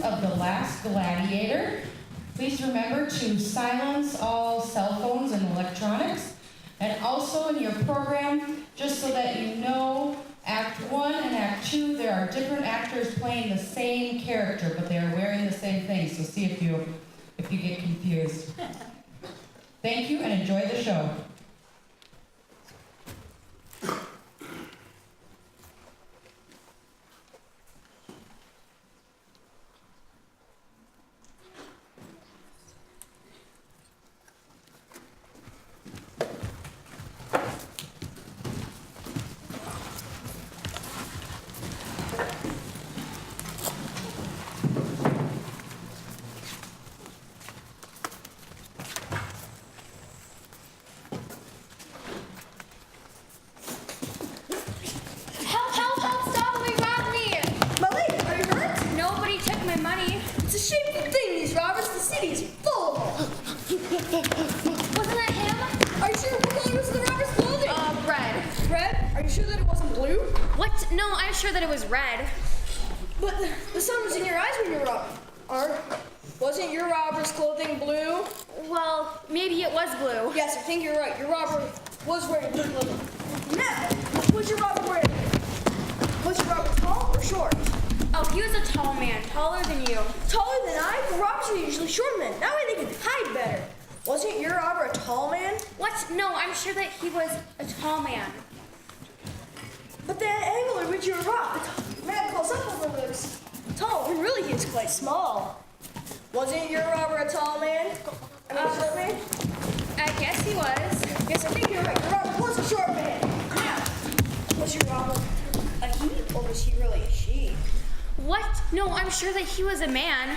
of the last Gladiator. Please remember to silence all cell phones and electronics. And also in your program, just so that you know, Act 1 and Act 2, there are different actors playing the same character, but they are wearing the same thing, so see if you get confused. Thank you and enjoy the show. Wasn't that him? Are you sure what color was the robber's clothing? Red. Red? Are you sure that it wasn't blue? What? No, I'm sure that it was red. But the sun was in your eyes when you were robbing. Wasn't your robber's clothing blue? Well, maybe it was blue. Yes, I think you're right. Your robber was wearing blue clothing. Now, was your robber wearing? Was your robber tall or short? Oh, he was a tall man, taller than you. Taller than I? The robbers are usually short men. That way they can hide better. Wasn't your robber a tall man? What? No, I'm sure that he was a tall man. But the angle at which you were robbed, the man close up over was tall, when really he is quite small. Wasn't your robber a tall man? I mean, a short man? I guess he was. Yes, I think you're right. Your robber was a short man. Now, was your robber a he, or was he really a she? What? No, I'm sure that he was a man.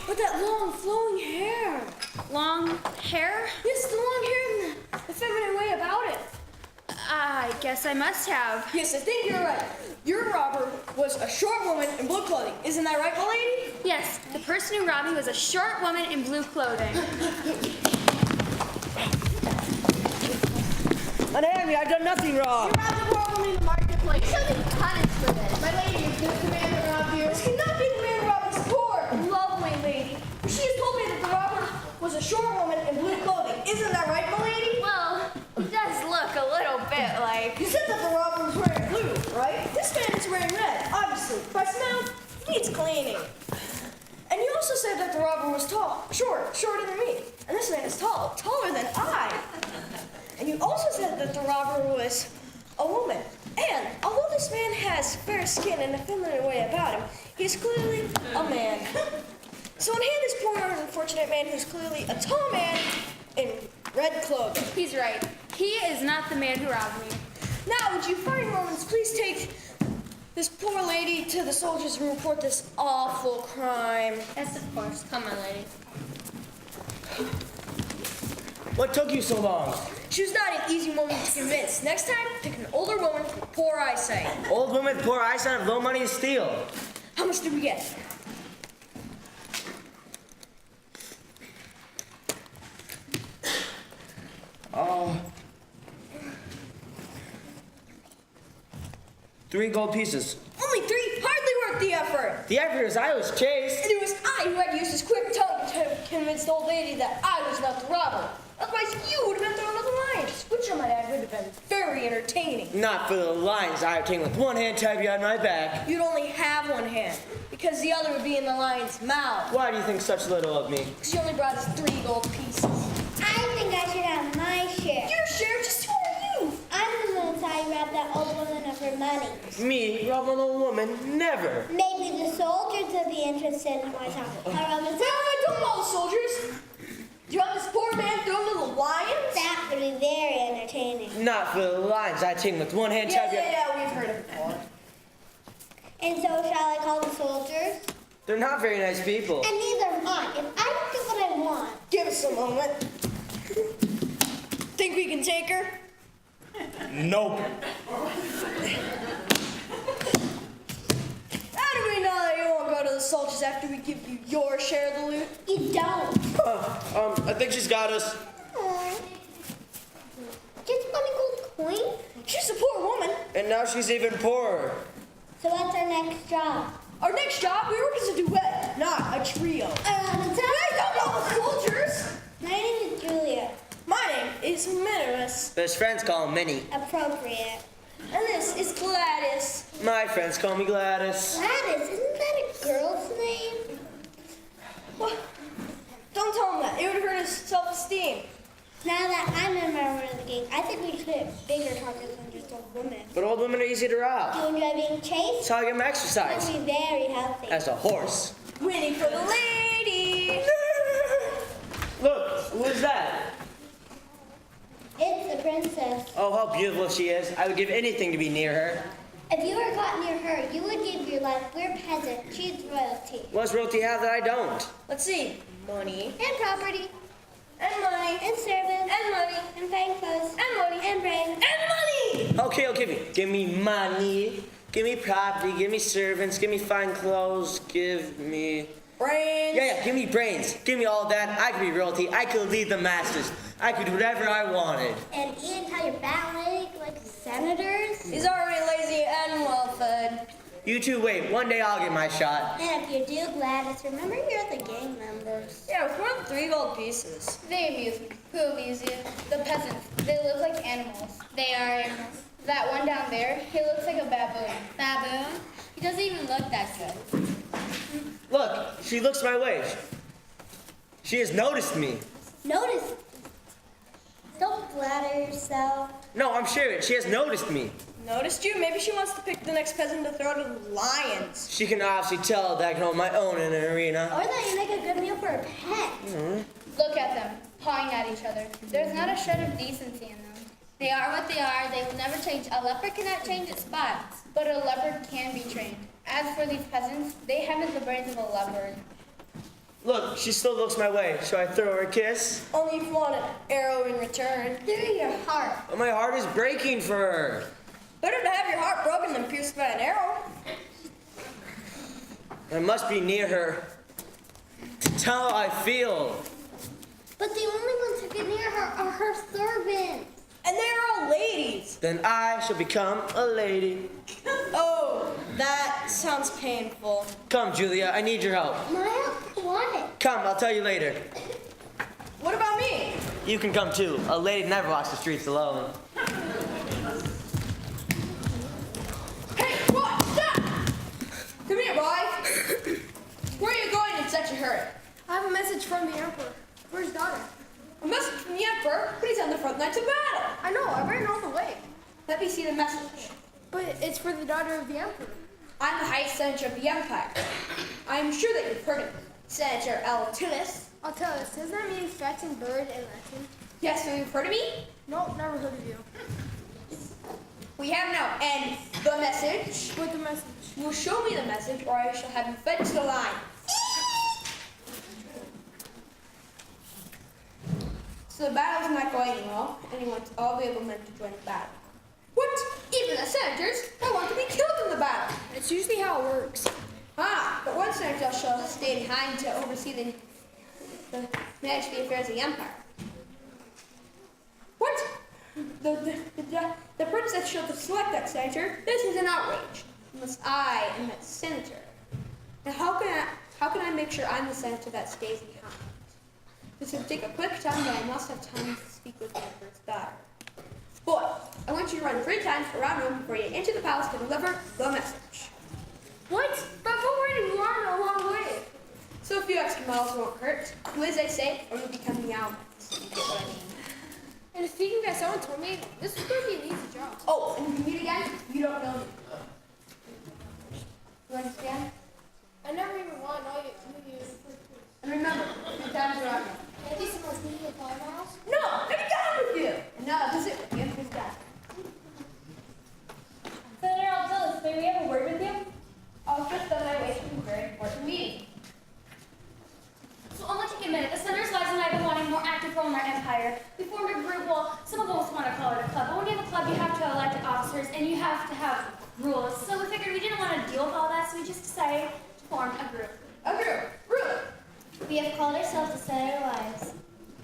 With that long, flowing hair. Long hair? Yes, the long hair and the feminine way about it. I guess I must have. Yes, I think you're right. Your robber was a short woman in blue clothing. Isn't that right, milady? Yes, the person who robbed me was a short woman in blue clothing. Unhand me, I've done nothing wrong. You robbed a poor woman in the marketplace. You should be punished for this. My lady, is this the man that robbed you? This cannot be the man who robbed this poor, lovely lady. She has told me that the robber was a short woman in blue clothing. Isn't that right, my lady? Well, it does look a little bit like... You said that the robber was wearing blue, right? This man is wearing red, obviously. By smell, he needs cleaning. And you also said that the robber was tall, shorter than me. And this man is tall, taller than I. And you also said that the robber was a woman. And although this man has fair skin and a feminine way about him, he's clearly a man. So unhand this poor unfortunate man who's clearly a tall man in red clothing. He's right. He is not the man who robbed me. Now, would you fine Romans please take this poor lady to the soldiers and report this awful crime? Yes, of course. Come on, lady. What took you so long? She was not an easy woman to convince. Next time, pick an older woman with poor eyesight. Old women, poor eyesight, have low money to steal. How much did we get? Oh. 3 gold pieces. Only 3? Hardly worth the effort. The effort is I was chased. And it was I who had used his quick tongue to convince the old lady that I was not the robber. Otherwise, you would have been thrown to the lions, which I might add would have been very entertaining. Not for the lions I obtained with one hand tied behind my back. You'd only have one hand, because the other would be in the lion's mouth. Why do you think such little of me? Because you only brought us 3 gold pieces. I think I should have my share. Your share? Just who are you? I'm the one I robbed that old woman of her money. Me, rob an old woman? Never. Maybe the soldiers would be interested in my talk. I don't know the soldiers. Do you have this poor man thrown to the lions? That would be very entertaining. Not for the lions I obtained with one hand tied behind. Yeah, we've heard it before. And so shall I call the soldiers? They're not very nice people. And neither am I. If I don't get what I want. Give us a moment. Think we can take her? Nope. How do we know that you won't go to the soldiers after we give you your share of the loot? You don't. I think she's got us. Aw. Just one gold coin? She's a poor woman. And now she's even poorer. So what's our next job? Our next job, we work as a duet, not a trio. I don't know the soldiers. My name is Julia. My name is Minimus. But his friends call him Minnie. Appropriate. And this is Gladys. My friends call me Gladys. Gladys, isn't that a girl's name? What? Don't tell him that. It would hurt his self-esteem. Now that I'm a member of the gang, I think we should have bigger targets than just old women. But old women are easy to Do rob. you enjoy being chased? That's how I get my exercise. That'd be very healthy. As a horse. Winning for the lady. Look, who is that? It's the princess. Oh, how beautiful she is. I would give anything to be near her. If you were caught near her, you would give your life. We're peasant. She's royalty. What does royalty have that I don't? Let's see. Money. And property. And money. And servants. And money. And fine clothes. And money. And brains. And money! Okay, give me money. Give me property. Give me servants. Give me fine clothes. Give me... Brains. Yeah, give me brains. Give me all that. I could be royalty. I could lead the masses. I could do whatever I wanted. And eat until you're ballet like senators. He's already lazy and well-fed. You two wait. One day I'll get my shot. And if you do, Gladys, remember you're the gang members. Yeah, it's one of the 3 gold pieces. They amuse me. Who amuse you? The peasants. They live like animals. They are animals. That one down there, he looks like a baboon. Baboon? He doesn't even look that good. Look, she looks my way. She has noticed me. Notice. Don't flatter yourself. No, I'm sure she has noticed me. Noticed you? Maybe she wants to pick the next peasant to throw to the lions. She can obviously tell that I can hold my own in an arena. Or that you make a good meal for a pet. Look at them, pawing at each other. There's not a shred of decency in them. They are what they are. They will never change. A leopard cannot change its spots, but a leopard can be trained. As for these peasants, they haven't the brains of a leopard. Look, she still looks my way. Shall I throw her a kiss? Only if you want an arrow in return. Through your heart. But my heart is breaking for her. Better to have your heart broken than pierced by an arrow. I must be near her to tell how I feel. But the only ones who get near her are her servants. And they're all ladies. Then I shall become a lady. Oh, that sounds painful. Come, Julia, I need your help. My help wanted. Come, I'll tell you later. What about me? You can come too. A lady never walks the streets alone. Hey, what? Stop! Come here, boy. Where are you going in such a hurry? I have a message from the Emperor for his daughter. A message from the Emperor, but he's on the front lines of battle. I know, I ran all the way. Let me see the message. But it's for the daughter of the Emperor. I'm the highest senator of the Empire. I'm sure that you've heard of me. Senator Altilis. I'll tell us, doesn't that mean fattened bird in Latin? Yes, so you've heard of me? No, never heard of you. We have now. And the message. What the message? You will show me the message, or I shall have you fed to the lion. So the battle's not going well, and he wants all the able men to join the battle. What? Even the senators? I want to be killed in the battle. It's usually how it works. Ah, but one senator shall stay behind to oversee the manage the affairs of the empire. What? The princess shall select that senator. This is an outrage. Unless I am that senator. Now how can I make sure I'm the senator that stays behind? This will take a quick time, but I must have time to speak with the emperor's daughter. Boy, I want you to run 3 times around the room before you enter the palace to deliver the message. What? But we've already run a long way. So a few extra miles won't hurt. Do as I say, or you'll be coming out. You get what I mean? And speaking of that, someone told me this is going to be an easy job. Oh, and if you meet again, you don't know me. You understand? I never even want to know you. And remember, 2 times around me. Maybe someone's meeting with our house. No, let me down with you. And now I'll visit with you and his dad. Senator Altilis, may we have a word with you? I'll just on my way to a very important meeting. So only take a minute. The senators' wives and I have been wanting a more active role in our empire. We formed a group. Well, some of us want to call it a club, but when you have a club, you have to elect officers and you have to have rules. So we figured we didn't want to deal with all that, so we just decided to form a group. A group. Really? We have called ourselves the Senator Wives.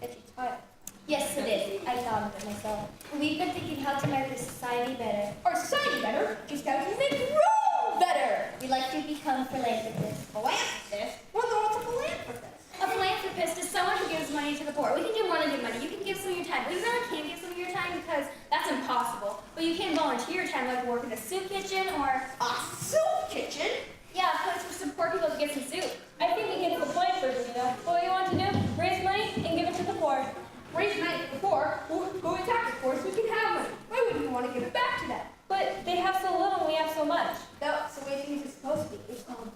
If you taught it. Yes, it is. I thought of it myself. We've been thinking how to make our society better. Our society better? Just how to make rules better. We like to become philanthropists. Philanthropist? What's a philanthropist? A philanthropist is someone who gives money to the poor. We can give more than give money. You can give some of your time. But you really can't give some of your time because that's impossible. But you can volunteer your time, like work in a soup kitchen or... A soup kitchen? Yeah, a place for some poor people to get some soup. I think we get the point first, you know. What we want to do, raise money and give it to the poor. Raise money for the poor? Who attack the poor so we can have money? Why wouldn't you want to give it back to them? But they have so little and we have so much. That's the way things are supposed to be. It's called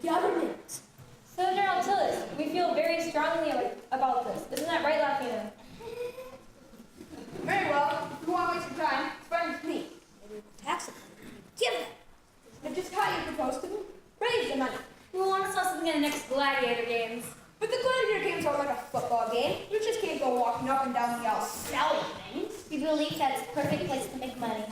government. So, General Tillis, we feel very strongly about this. Isn't that right, Lafayette? Very well. If you want to waste your time, it's fine with me. Maybe we'll tax them. Give them. And just how you propose to raise the money. We want to sell something in the next Gladiator games. But the gladiator games aren't like a football game. You just can't go walking up and down the aisle selling things. We believe that it's a perfect place to make money.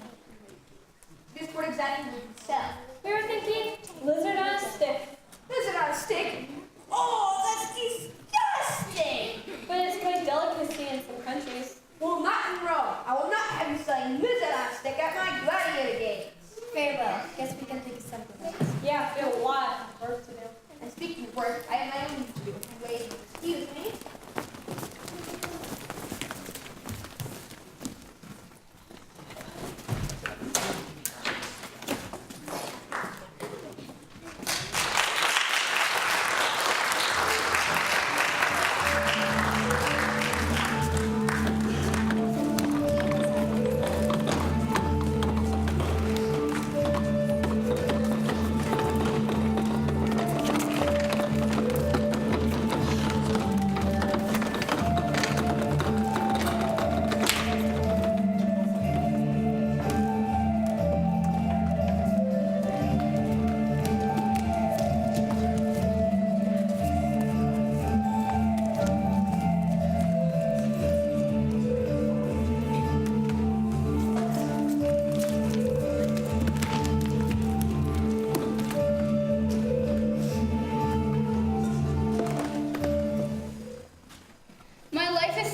Just what exactly would you sell? We were thinking lizard on a stick. Lizard on a stick? Oh, that's disgusting! But it's quite delicacy in some countries. Well, not in Rome. I will not have you selling lizard on a stick at my gladiator games. Very well. Guess we can think of something else. Yeah, we have a lot of work to do. And speaking of work, I have my own to do. Wait, excuse me.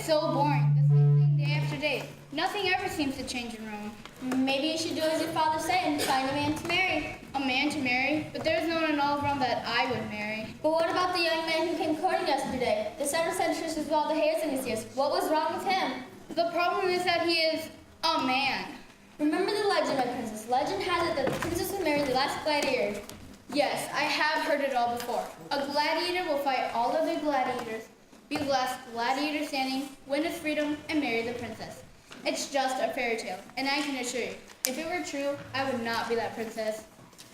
So boring. The same thing day after day. Nothing ever seems to change in Rome. Maybe you should do as your father said and find a man to marry. A man to marry? But there's no one in all of Rome that I would marry. But what about the young man who came courting yesterday? The center centrist with all the hairs in his ears. What was wrong with him? The problem is that he is a man. Remember the legend, my princess. Legend has it that the princess will marry the last gladiator. Yes, I have heard it all before. A gladiator will fight all other gladiators, be the last gladiator standing, win his freedom, and marry the princess. It's just a fairy tale, and I can assure you, if it were true, I would not be that princess.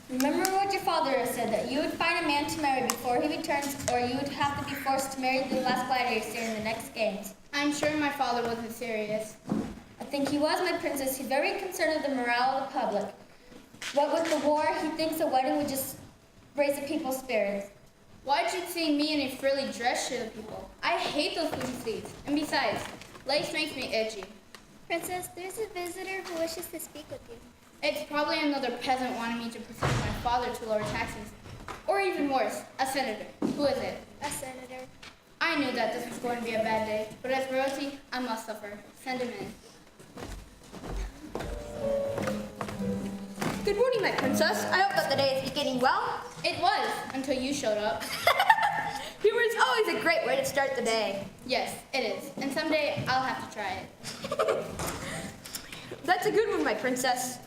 Remember what your father has said, that you would find a man to marry before he returns, or you would have to be forced to marry the last gladiator during the next games. I'm sure my father wasn't serious. I think he was, my princess. He's very concerned with the morale of the public. What with the war, he thinks a wedding would just raise the people's spirits. Why'd you see me in a frilly dress show to people? I hate those loose sleeves. And besides, lace makes me itchy. Princess, there's a visitor who wishes to speak with you. It's probably another peasant wanting me to persuade my father to lower taxes. Or even worse, a senator. Who is it? A senator. I knew that this was going to be a bad day, but as royalty, I must suffer. Send him in. Good morning, my princess. I hope that the day is beginning well. It was, until you showed up. Humor is always a great way to start the day. Yes, it is. And someday I'll have to try it. That's a good one, my princess.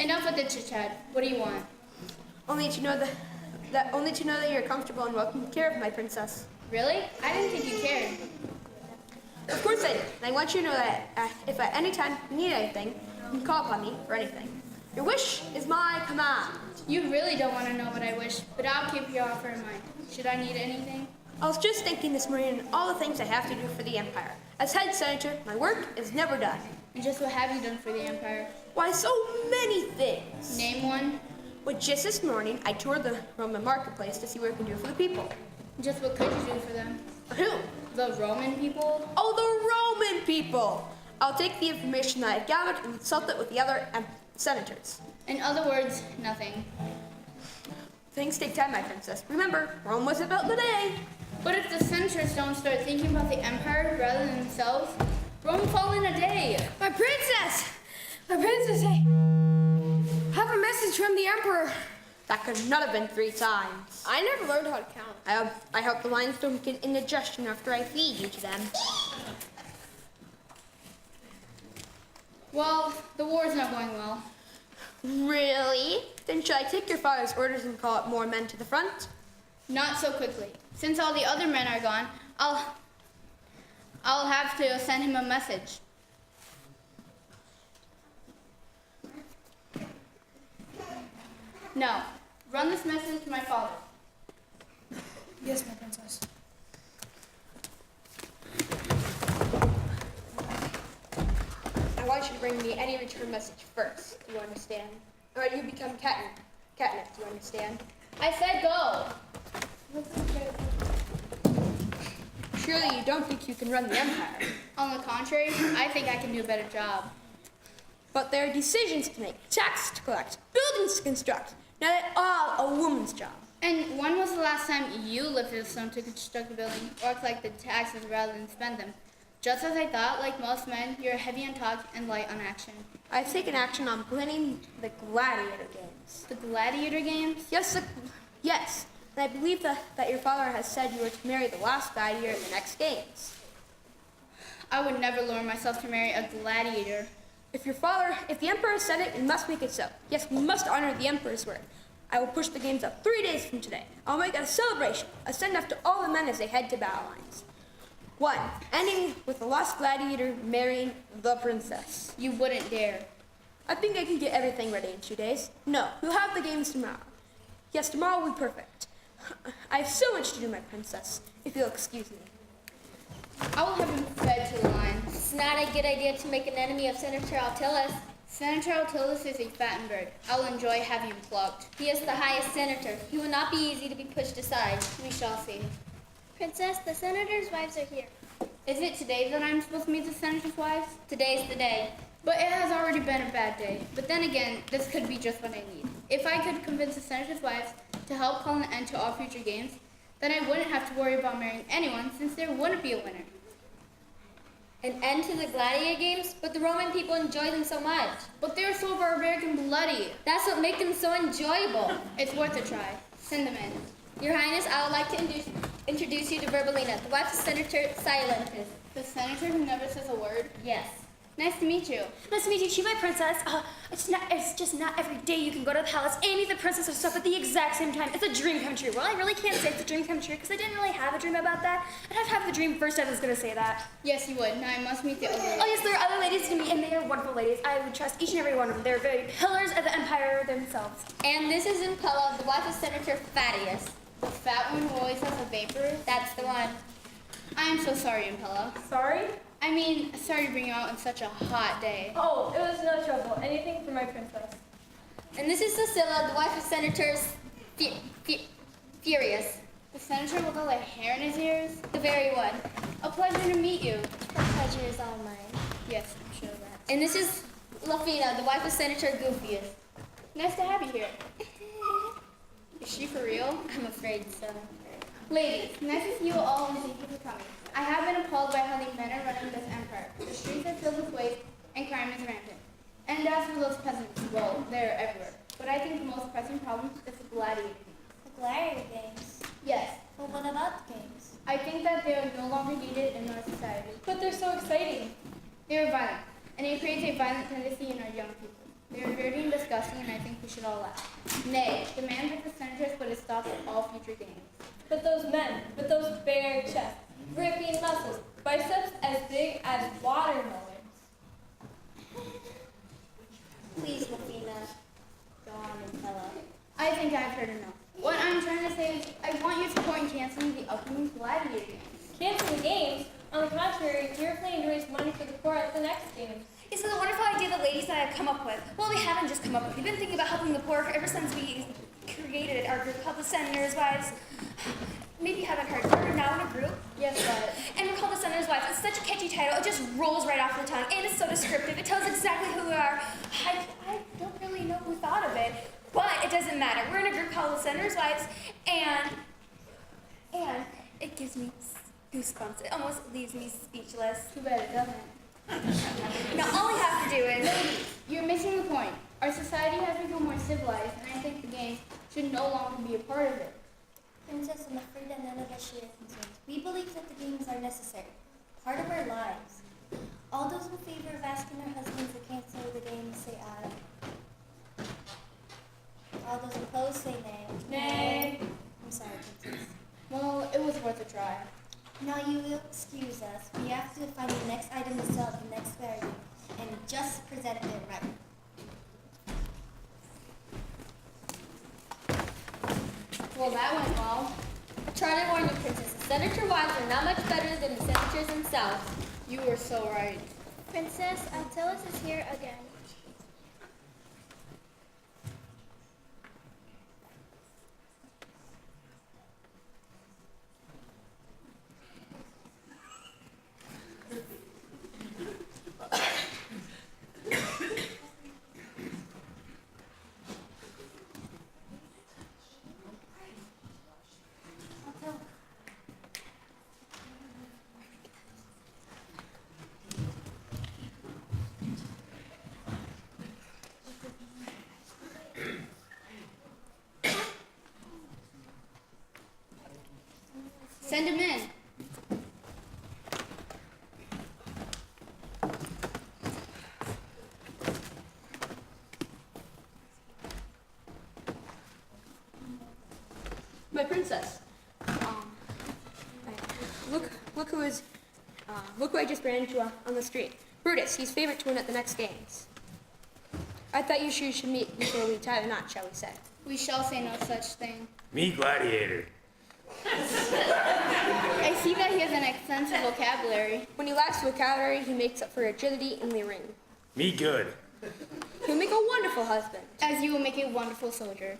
Enough with the chit-chat. What do you want? Only to know that you're comfortable and well taken care of, my princess. Really? I didn't think you cared. Of course I do. And I want you to know that if at any time you need anything, you can call upon me for anything. Your wish is my command. You really don't want to know what I wish, but I'll keep your offer in mind. Should I need anything? I was just thinking this morning of all the things I have to do for the Empire. As head senator, my work is never done. And just what have you done for the Empire? Why, so many things. Name one. Well, just this morning, I toured the Roman marketplace to see what I can do for the people. Just what could you do for them? For who? The Roman people? Oh, the Roman people! I'll take the information that I've gathered and consult it with the other senators. In other words, nothing. Things take time, my princess. Remember, Rome wasn't built today. But if the senators don't start thinking about the Empire rather than themselves, Rome will fall in a day. My princess! My princess, hey! Have have a message from the Emperor. That could not have been 3 times. I never learned how to count. I hope the lions don't get indigestion after I feed you to them. Well, the war's not going well. Really? Then should I take your father's orders and call up more men to the front? Not so quickly. Since all the other men are gone, I'll have to send him a message. No. Run this message to my father. Yes, my princess. I want you to bring me any return message first, do you understand? Or you become catnip, do you understand? I said go. Surely you don't think you can run the empire. On the contrary, I think I can do a better job. But there are decisions to make, taxes to collect, buildings to construct. Not at all a woman's job. And when was the last time you lifted a stone to construct a building or collected taxes rather than spend them? Just as I thought, like most men, you're heavy on talk and light on action. I've taken action on planning the Gladiator games. The Gladiator games? Yes. And I believe that your father has said you were to marry the last gladiator at the next games. I would never lower myself to marry a gladiator. If the Emperor said it, we must make it so. Yes, we must honor the Emperor's word. I will push the games up 3 days from today. I'll make it a celebration, a send-off to all the men as they head to battle lines. 1, ending with the lost gladiator marrying the princess. You wouldn't dare. I think I can get everything ready in 2 days. No, we'll have the games tomorrow. Yes, tomorrow will be perfect. I have so much to do, my princess, if you'll excuse me. I will have him fed to the lions. It's not a good idea to make an enemy of Senator Altilis. Senator Altilis is a fattened bird. I will enjoy having him plucked. He is the highest senator. He will not be easy to be pushed aside. We shall see. Princess, the senator's wives are here. Is it today that I'm supposed to meet the senator's wives? Today's the day. But it has already been a bad day. But then again, this could be just what I need. If I could convince the senator's wives to help call an end to all future games, then I wouldn't have to worry about marrying anyone since there wouldn't be a winner. An end to the gladiator games? But the Roman people enjoy them so much. But they're so barbaric and bloody. That's what makes them so enjoyable. It's worth a try. Send them in. Your Highness, I would like to introduce you to Verbalina, the wife of Senator Silentis. The senator who never says a word? Yes. Nice to meet you. Nice to meet you too, my princess. It's just not every day you can go to the palace and meet the princess of stuff at the exact same time. It's a dream come true. Well, I really can't say it's a dream come true because I didn't really have a dream about that. I'd have to have the dream first. I was going to say that. Yes, you would. Now I must meet the other lady. Oh, yes, there are other ladies to meet, and they are wonderful ladies. I would trust each and every one of them. They're very pillars of the empire themselves. And this is Impella, the wife of Senator Fadius. The fat one who always has a vapor? That's the one. I am so sorry, Impella. Sorry? I mean, sorry to bring you out on such a hot day. Oh, it was no trouble. Anything for my princess. And this is Cecilia, the wife of Senator Furious. The senator with all the hair in his ears? The very one. A pleasure to meet you. The pleasure is all mine. Yes, I'm sure of that. And this is Lafina, the wife of Senator Goofius. Nice to have you here. Is she for real? I'm afraid so. Ladies, nice to see you all and thank you for coming. I have been appalled by how the men are running this empire. The streets are filled with waste and crime is rampant. And as for those peasants, well, they're everywhere. But I think the most pressing problem is the gladiator games. The gladiator games. Yes, Well, what about the games? I think that they are no longer needed in our society. But they're so exciting. They are violent, and it creates a violent tendency in our young people. They are dirty and disgusting, and I think we should all laugh. Nay, the man with the senators put a stop to all future games. But those men, with those bare chests, gripping muscles, biceps as big as watermelons. Please, Lafina. Go on, Impella. I think I've heard enough. What I'm trying to say is, I want you to support canceling the upcoming gladiator games. Canceling games? On the contrary, you're planning to raise money for the poor at the next games. It's a wonderful idea the ladies and I have come up with. Well, we haven't just come up with. We've been thinking about helping the poor ever since we created our group called the Senators' Wives. Maybe you haven't heard. We're now in a group. Yes, but And we're called the Senators' Wives. It's such a catchy title. It just rolls right off the tongue. And it's so descriptive. It tells exactly who we are. I don't really know who thought of it. But it doesn't matter. We're in a group called the Senators' Wives. And it gives me goosebumps. It almost leaves me speechless. too bad it doesn't. Now all we have to do is... You're missing the point. Our society has become more civilized, and I think the games should no longer be a part of it. Princess, I'm afraid that none of us share concerns. We believe that the games are necessary, part of our lives. All those in favor of asking their husbands to cancel the games say aye. All those opposed say nay. Nay. I'm sorry, Princess. Well, it was worth a try. Now you will excuse us. We have to find the next item to sell at the next fair and just present it right. Well, that went well. Charlie warned you, Princess. The senator wives are not much better than the senators themselves. You were so right. Princess Altilis is here again. Send him in. My princess. Look who I just ran into on the street. Brutus, he's favorite to win at the next games. I thought you should meet before we tie the knot, shall we say? We shall say no such thing. Me, Gladiator. I see that he has an extensive vocabulary. When he lacks vocabulary, he makes up for agility in the ring. Me, good. He'll make a wonderful husband. As you will make a wonderful soldier.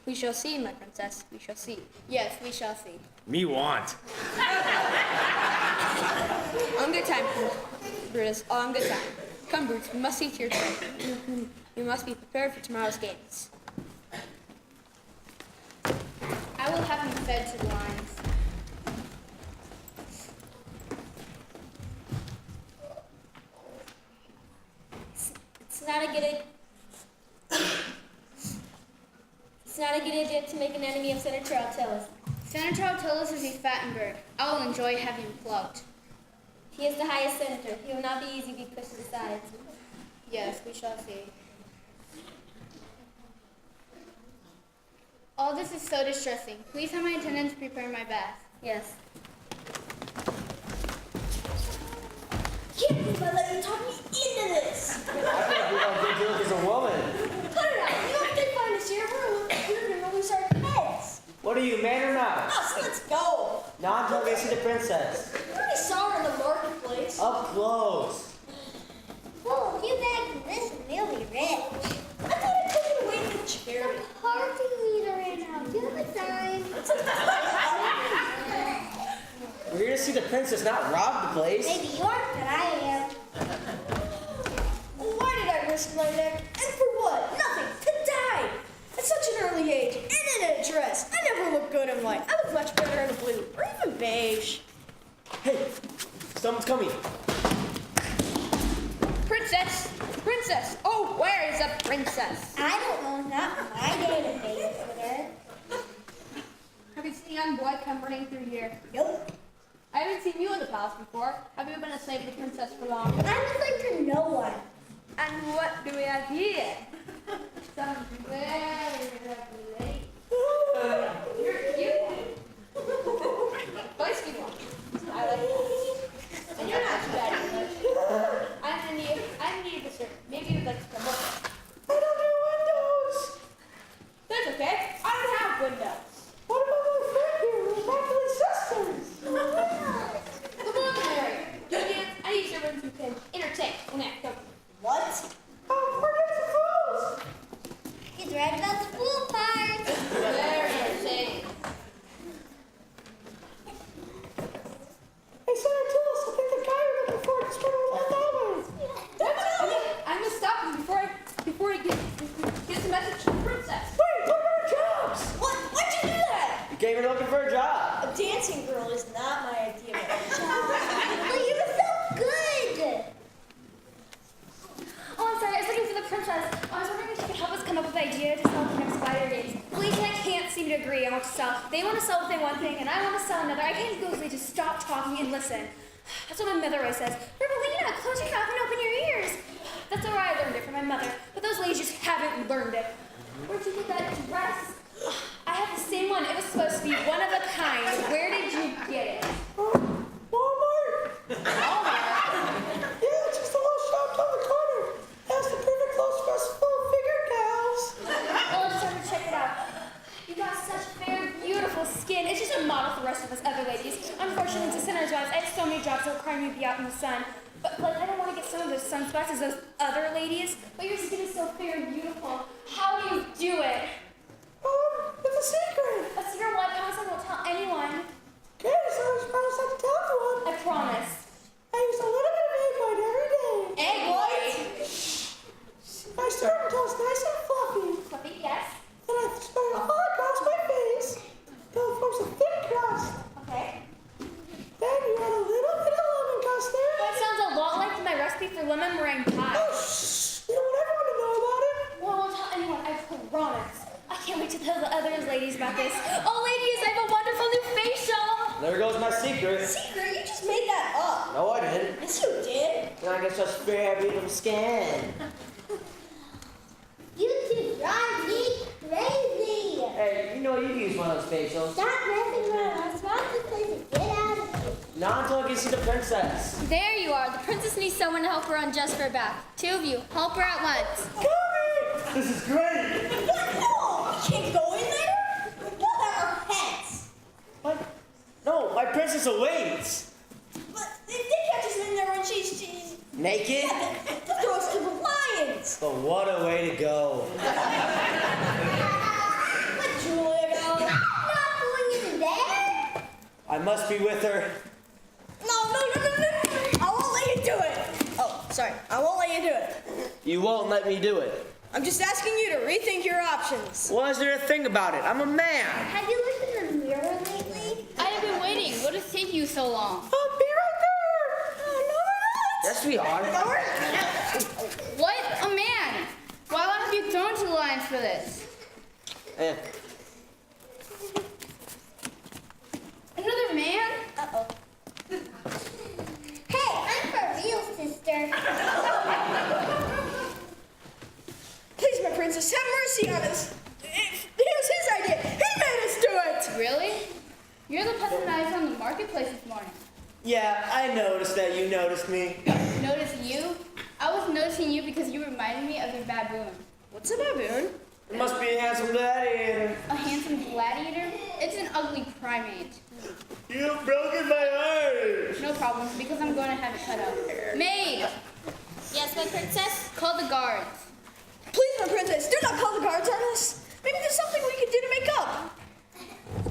We shall see, my princess. We shall see. Yes, we shall see. Me, want. On good time, Brutus. On good time. Come, Brutus. We must see to your train. You must be prepared for tomorrow's games. I will have him fed to the lions. It's not a good idea to make an enemy of Senator Altilis. Senator Altilis is a fattenberg. I will enjoy having him plucked. He is the highest senator. He will not be easy to be pushed aside. Yes, we shall see. All this is so distressing. Please have my attendants prepare my bath. Yes. Can't believe I let you talk me into this. I can't believe how good you look as a woman. Cut it out. You have to find us here. We're gonna lose our heads. What are you, man or not? Us, let's go. Not until we see the princess. We already saw her in the marketplace. Up close. Whoa, you back this and they'll be rich. I thought I couldn't wait the charity. Party leader right now. Do you have a time? We're here to see the princess, not rob the place. Maybe you aren't, but I am. Why did I risk my neck? And for what? Nothing. To die. At such an early age. And in a dress. I never looked good in white. I look much better in blue. Or even beige. Hey, someone's coming. Princess! Princess! Oh, where is the princess? I don't know. Not my database, babysitter. Have you seen a young boy come running through here? Nope. I haven't seen you in the palace before. Have you been a slave to the princess for long? I look like to no one. And what do we have here? Something very lovely. You're cute. Feisty one. I like that. And you're not too bad English. I'm new to serve. Maybe you'd like to come over. I don't have windows. That's okay. I don't have windows. What about my friend here with my three sisters? Come on, Mary. Julian, I need servants who can entertain and act company. What? Where did the clothes? He's right about the pool part. Very entertaining. Hey, Senator Tillis, I think the guy you're looking for just turned $1,000. I'm gonna stop him before They want to sell what they want thing, and I want to sell another. I can't go they just stop talking and listen. That's what my mother always says. Riverlina, close your mouth and open your ears. That's where I learned it from my mother. But those ladies just haven't learned it. Where'd you get that dress? I have the same one. It was supposed to be one of a kind. Where did you get it? Walmart. Yeah, just a little shop on the corner. That's the perfect clothes festival of figure gals. Well, I just have to check it out. You got such fair, beautiful skin. It's just a model for the rest of us other ladies. Unfortunately, as a sinner's wives, I have so many jobs that require me to be out in the sun. But like, I don't want to get some of those sunspots as those other ladies. But your skin is so fair and beautiful. How do you do it? It's a secret. A secret what? Promise I won't tell anyone. Okay, so I promise not to tell anyone. I promise. I use a little bit of egg white every day. Egg white? I stir it until it's nice and fluffy. Fluffy, yes. Then I spread it all across my face until it forms a thick crust. Okay. Then you add a little bit of lemon custard. That sounds a lot like my recipe for lemon meringue pie. Oh, shh! You don't want everyone to know about it. Well, I won't tell anyone. I promise. I can't wait to tell the other ladies about this. Oh, ladies, I have a wonderful new facial. There goes my secret. Secret? You just made that up. No, I didn't. Yes, you did. And I got such fair, beautiful skin. You two drive me crazy. Hey, you know you can use one of those facials. Stop messing around. I'm supposed to say to get out of here. Not until I can see the princess. There you are. The princess needs someone to help her undress for a bath. Two of you, help her at once. This is great. What? No! You can't go in there. What? There are pets. What? No, my princess awaits. But if they catch us in there when she's Naked? they'll throw us to the lions. But what a way to go. Let Julia go. I'm not going in there. I must be with her. No. I won't let you do it. Oh, sorry. I won't let you do it. You won't let me do it. I'm just asking you to rethink your options. Why is there a thing about it? I'm a man. Have you looked in the mirror lately? I have been waiting. What is taking you so long? I'll be right there. Oh, no, we're not. Yes, we are. What? A man? Why would I be thrown to the lions for this? Eh. Another man? Uh-oh. Hey, I'm for real, sister. Please, my princess, have mercy on us. It was his idea. He made us do it. Really? You're the peasant I saw in the marketplace this morning. Yeah, I noticed that you noticed me. Notice you? I was noticing you because you reminded me of a baboon. What's a baboon? It must be a handsome gladiator. A handsome gladiator? It's an ugly primate. You've broken my heart. No problem, because I'm going to have it cut out. Maid! Yes, my princess? Call the guards. Please, my princess, do not call the guards on us. Maybe there's something we could do to make up.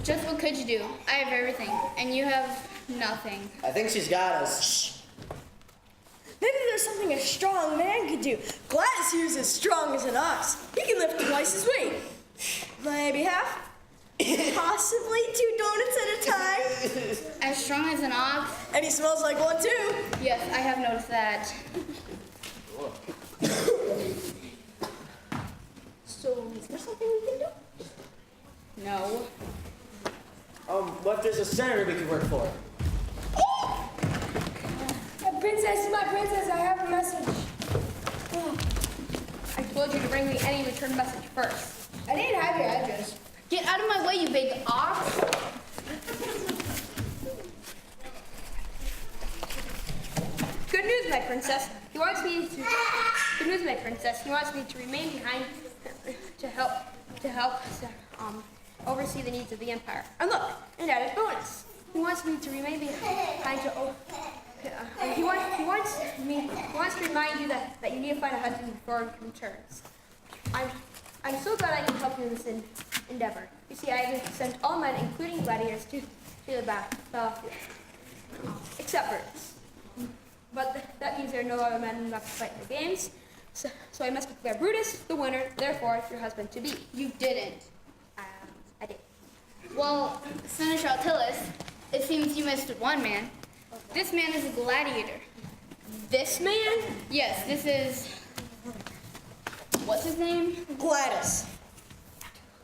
Just what could you do? I have everything, and you have nothing. I think she's got us. Maybe there's something a strong man could do. Gladys here is as strong as an ox. He can lift twice his weight. Maybe half. Possibly 2 donuts at a time. As strong as an ox? And he smells like one too. Yes, I have noticed that. So, is there something we can do? No. What if there's a senator we could work for? My princess, I have a message. I told you to bring me any return message first. I didn't have your address. Get out of my way, you big ox! Good news, my princess. He wants me to. Good news, my princess. He wants me to remain behind to help oversee the needs of the empire. And look, an added bonus. He wants me to remain behind to. He wants to remind you that you need to find a husband before he returns. I'm so glad I can help you in this endeavor. You see, I have sent all men, including gladiators, to the battlefield, except Brutus. But that means there are no other men left to fight in the games. So I must declare Brutus the winner, therefore your husband to be. You didn't. I did. Well, Senator Altilis, it seems you missed one man. This man is a gladiator. This man? Yes, this is... What's his name? Gladys.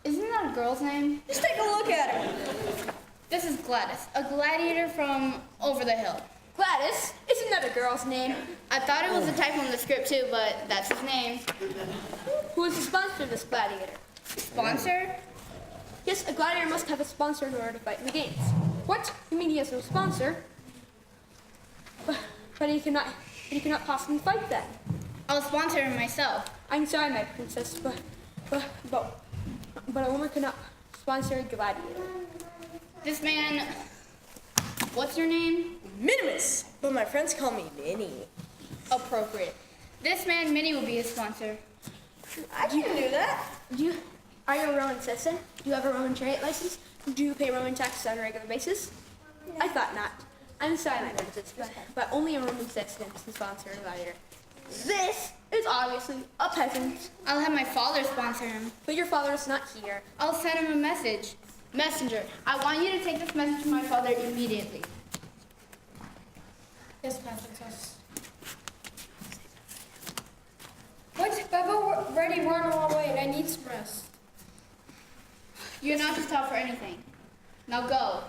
Isn't that a girl's name? Just take a look at her. This is Gladys, a gladiator from over the hill. Gladys, isn't that a girl's name? I thought it was a typo in the script too, but that's his name. Who is the sponsor of this gladiator? Sponsor? Yes, a gladiator must have a sponsor in order to fight in the games. What? You mean he has no sponsor? But he cannot possibly fight then. I'll sponsor him myself. I'm sorry, my princess, but a woman cannot sponsor a gladiator. This man, what's your name? Minimus, but my friends call me Minnie. Appropriate. This man, Minnie, will be his sponsor. I can do that. Are you a Roman citizen? Do you have a Roman chariot license? Do you pay Roman taxes on a regular basis? I thought not. I'm sorry, my princess, but only a Roman citizen can sponsor a gladiator. This is obviously a peasant. I'll have my father sponsor him. But your father is not here. I'll send him a message. Messenger, I want you to take this message to my father immediately. Yes, my princess. What? Baba, we're ready. We're on our way, and I need some rest. You're not to stop for anything. Now go.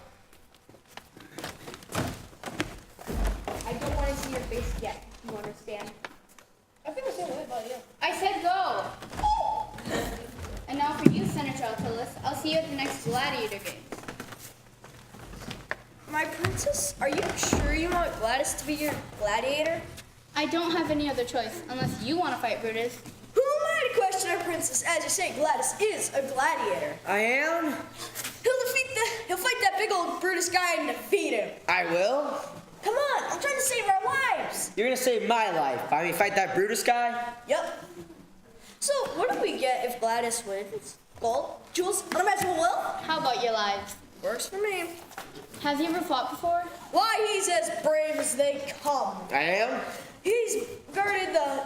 I don't want to see your face yet. You understand? I think the same way about you. I said go. And now for you, Senator Altullus, I'll see you at the next Gladiator Games. My princess, are you sure you want Gladys to be your gladiator? I don't have any other choice unless you want to fight Brutus. Who am I to question our princess? As you say, Gladys is a gladiator. I am? He'll fight that big old Brutus guy and defeat him. I will? Come on, I'm trying to save our lives. You're gonna save my life. I mean, fight that Brutus guy? Yep. So, what do we get if Gladys wins? Gold, jewels, unimaginable wealth? How about your lives? Works for me. Has he ever fought before? Why, he's as brave as they come. I am? He's guarded the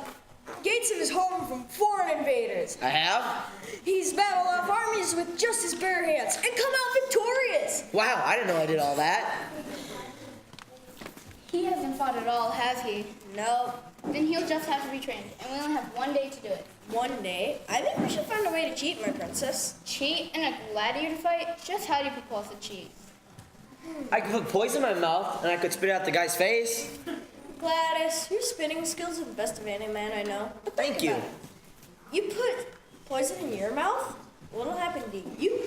gates of his home from foreign invaders. I have? He's battled off armies with just his bare hands and come out victorious. Wow, I didn't know I did all that. He hasn't fought at all, has he? No. Then he'll just have to be trained, and we only have one day to do it. One day, I think we should find a way to cheat, my princess. Cheat in a gladiator fight? Just how do you propose to cheat? I could put poison in my mouth, and I could spit out the guy's face. Gladys, your spinning skills are the best of any man I know. But Thank you. about it. You put poison in your mouth? What'll happen to you?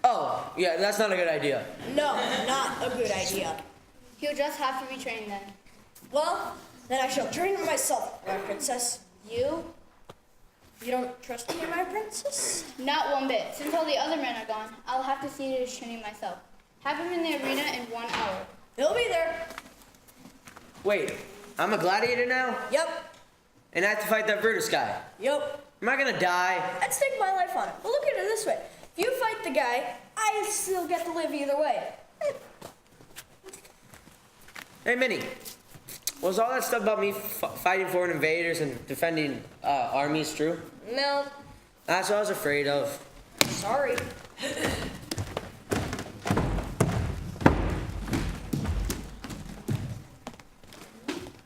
Oh, yeah, that's not a good idea. No, not a good idea. He'll just have to be trained then. Well, then I shall train him myself, my princess. You? You don't trust me, my princess? Not one bit. Since all the other men are gone, I'll have to see to his training myself. Have him in the arena in 1 hour. He'll be there. Wait, I'm a gladiator now? Yep, And I have to fight that Brutus guy. yep. Am I gonna die? I'd stake my life on it. But look at it this way. If you fight the guy, I still get to live either way. Hey, Minnie. Was all that stuff about me fighting foreign invaders and defending armies true? No, That's what I was afraid of. sorry.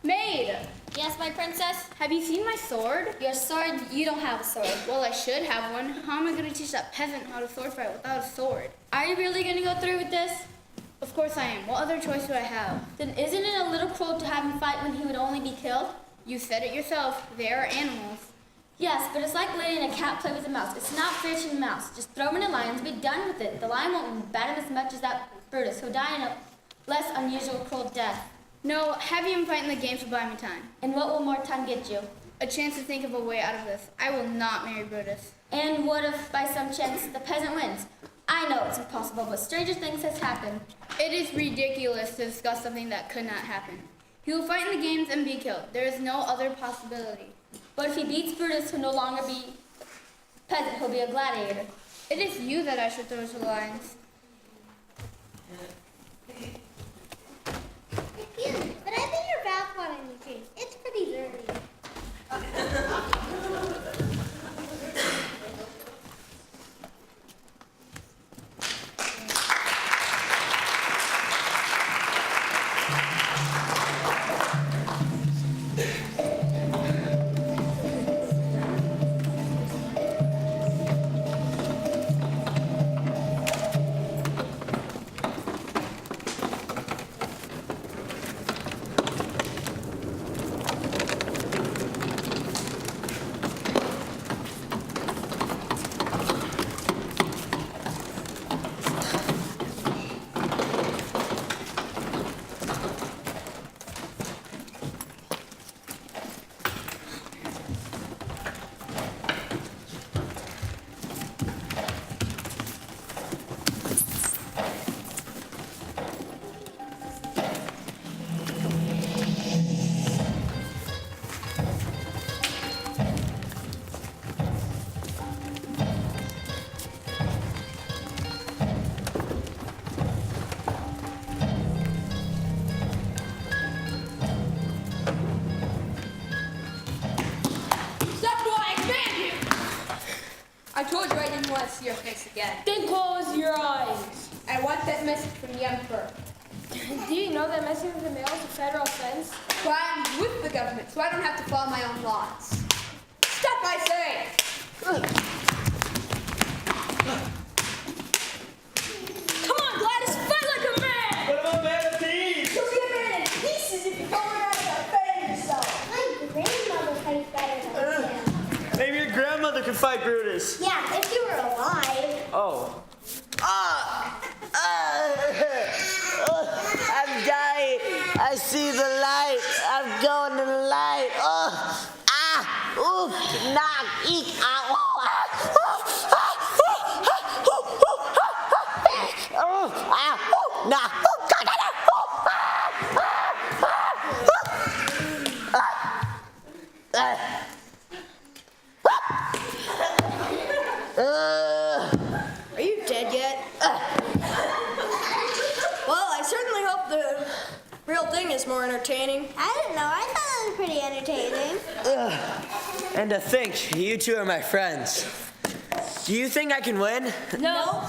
Maid! Yes, my princess? Have you seen my sword? Your sword, you don't have a sword. Well, I should have one. How am I going to teach that peasant how to sword fight without a sword? Are you really going to go through with this? Of course I am. What other choice do I have? Then isn't it a little cruel to have him fight when he would only be killed? You said it yourself. They are animals. Yes, but it's like letting a cat play with a mouse. It's not fair to the mouse. Just throw him in a lion and be done with it. The lion won't bat him as much as that Brutus, who'll die in a less unusual cruel death. No, have him fight in the games will buy me time. And what will more time get you? A chance to think of a way out of this. I will not marry Brutus. And what if, by some chance, the peasant wins? I know it's impossible, but stranger things has happened. It is ridiculous to discuss something that could not happen. He will fight in the games and be killed. There is no other possibility. But if he beats Brutus, he'll no longer be peasant, he'll be a gladiator. It is you that I should throw to the lions. But I think your bath water in the case. It's pretty dirty. I told you I didn't want to see your face again. Then close your eyes. I want that message from the Emperor. Do you know that messing with the mail is a federal offense? Well, I'm with the government, so I don't have to follow my own laws. Stop, I say! Come on, Gladys, fight like a man! What about man of thieves? You'll be a man in pieces if you don't learn how to defend yourself. My grandmother fights better than him. Maybe your grandmother could fight Brutus. Yeah, if you were alive. Oh. I'm dying. I see the light. I'm going to the light. Knock, eek, Are you dead yet? Well, I certainly hope the real thing is more entertaining. I don't know. I thought it was pretty entertaining. And to think, you two are my friends. Do you think I can win? No.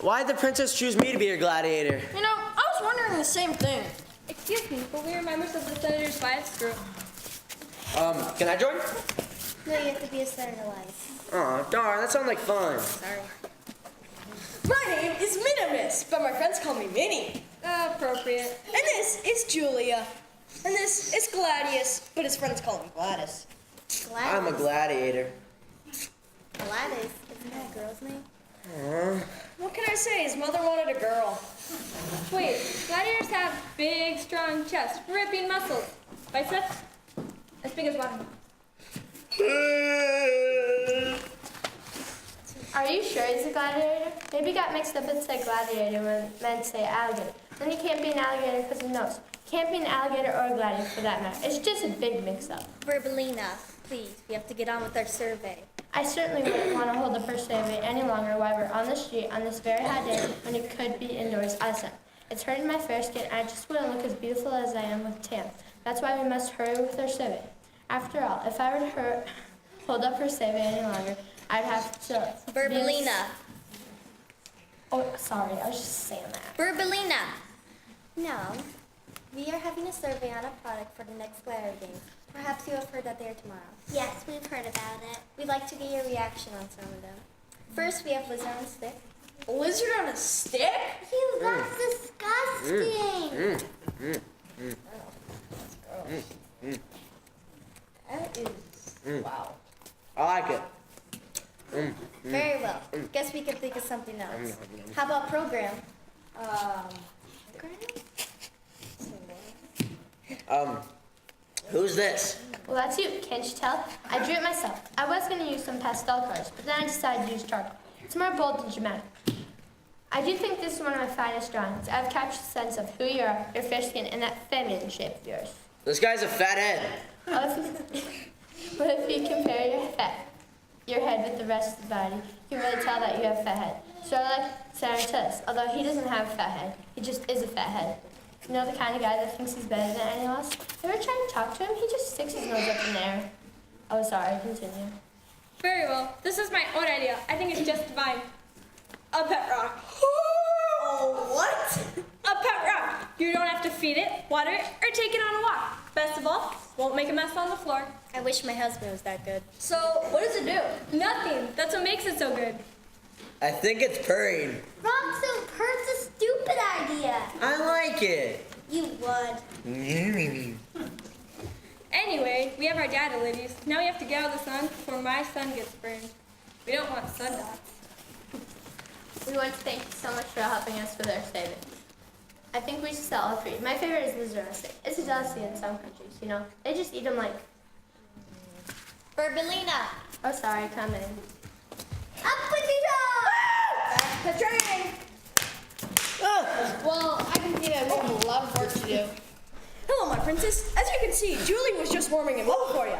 Why'd the princess choose me to be her gladiator? You know, I was wondering the same thing. Excuse me, but we are members of the Senator's Science Group. Can I join? No, you have to be a Senator Life. Oh, darn, that sounds like fun. Sorry. My name is Minimus, but my friends call me Minnie. Appropriate. And this is Julia. And this is Gladius, but his friends call him Gladys. I'm a gladiator. Gladys. Isn't that a girl's name? What can I say? His mother wanted a girl. Wait, gladiators have big, strong chests, ripping muscles, biceps as big as water. Are you sure he's a gladiator? Maybe he got mixed up and said gladiator when meant to say alligator. Then he can't be an alligator because of nose. Can't be an alligator or a gladiator for that matter. It's just a big mix-up. Verbelina, please. We have to get on with our survey. I certainly wouldn't want to hold the first survey any longer while we're on the street on this very hot day when it could be indoors outside. It's hurting my fair skin and I just want to look as beautiful as I am with tan. That's why we must hurry with our survey. After all, if I were to hold up her survey any longer, I'd have to... Verbelina. Oh, sorry, I was just saying that. Verbelina. No. We are having a survey on a product for the next Gladiator Games. Perhaps you have heard that they are tomorrow. Yes, we've heard about it. We'd like to get your reaction on some of them. First, we have Lizard on a Stick. A lizard on a stick? Ew, that's disgusting. That is... Wow. I like it. Very well. Guess we can think of something else. How about program? Who's this? Well, that's you, can't you tell? I drew it myself. I was going to use some pastel colors, but then I decided to use charcoal. It's more bold and dramatic. I do think this is one of my finest drawings. I've captured a sense of who you are, your fair skin, and that feminine shape of yours. This guy's a fat head. But if you compare your head with the rest of the body, you can really tell that you have a fat head. Sort of like Senator, although he doesn't have a fat head. He just is a fat head. You know the kind of guy that thinks he's better than anyone else? Ever try to talk to him? He just sticks his nose up in the air. Oh, sorry, continue. Very well. This is my own idea. I think it's just divine. A pet rock. Oh, what? A pet rock. You don't have to feed it, water it, or take it on a walk. Best of all, won't make a mess on the floor. I wish my husband was that good. So, what does it do? Nothing. That's what makes it so good. I think it's purring. Rock Soup hurts a stupid idea. I like it. You would. Anyway, we have our data, ladies. Now we have to get out of the sun before my son gets burned. We don't want sun dots. We want to thank you so much for helping us with our savings. I think we should sell all three. My favorite is lizard on a stick. It's a delicacy in some countries, you know. They just eat them like... Verbelina. Oh, sorry, come in. Up with you all! Back to training! Well, I can see that we have a lot of work to do. Hello, my princess. As you can see, Julie was just warming him up for you.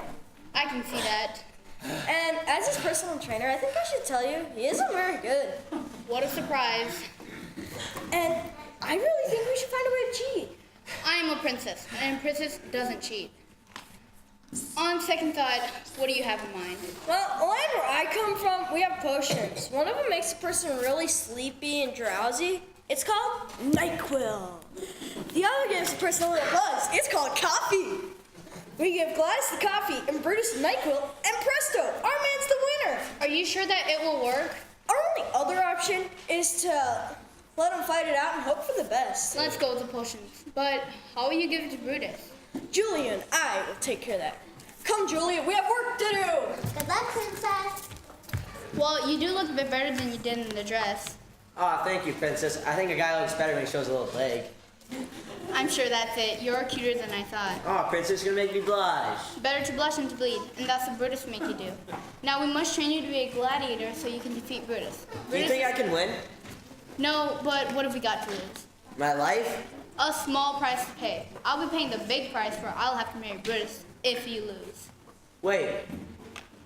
I can see that. And as his personal trainer, I think I should tell you, he isn't very good. What a surprise. And I really think we should find a way to cheat. I am a princess, and a princess doesn't cheat. On second thought, what do you have in mind? Well, the land where I come from, we have potions. One of them makes a person really sleepy and drowsy. It's called NyQuil. The other gives a person a little buzz. It's called coffee. We give Gladys the coffee and Brutus the NyQuil, and presto, our man's the winner. Are you sure that it will work? Our only other option is to let him fight it out and hope for the best. Let's go with the potions. But how will you give it to Brutus? Julia and I will take care of that. Come, Julia, we have work to do. Good luck, princess. Well, you do look a bit better than you did in the dress. Aw, thank you, princess. I think a guy looks better when he shows a little leg. I'm sure that's it. You're cuter than I thought. Aw, princess, you're gonna make me blush. Better to blush than to bleed, and that's what Brutus will make you do. Now we must train you to be a gladiator so you can defeat Brutus. Do you think I can win? No, but what have we got to lose? My life? A small price to pay. I'll be paying the big price for I'll have to marry Brutus if you lose. Wait,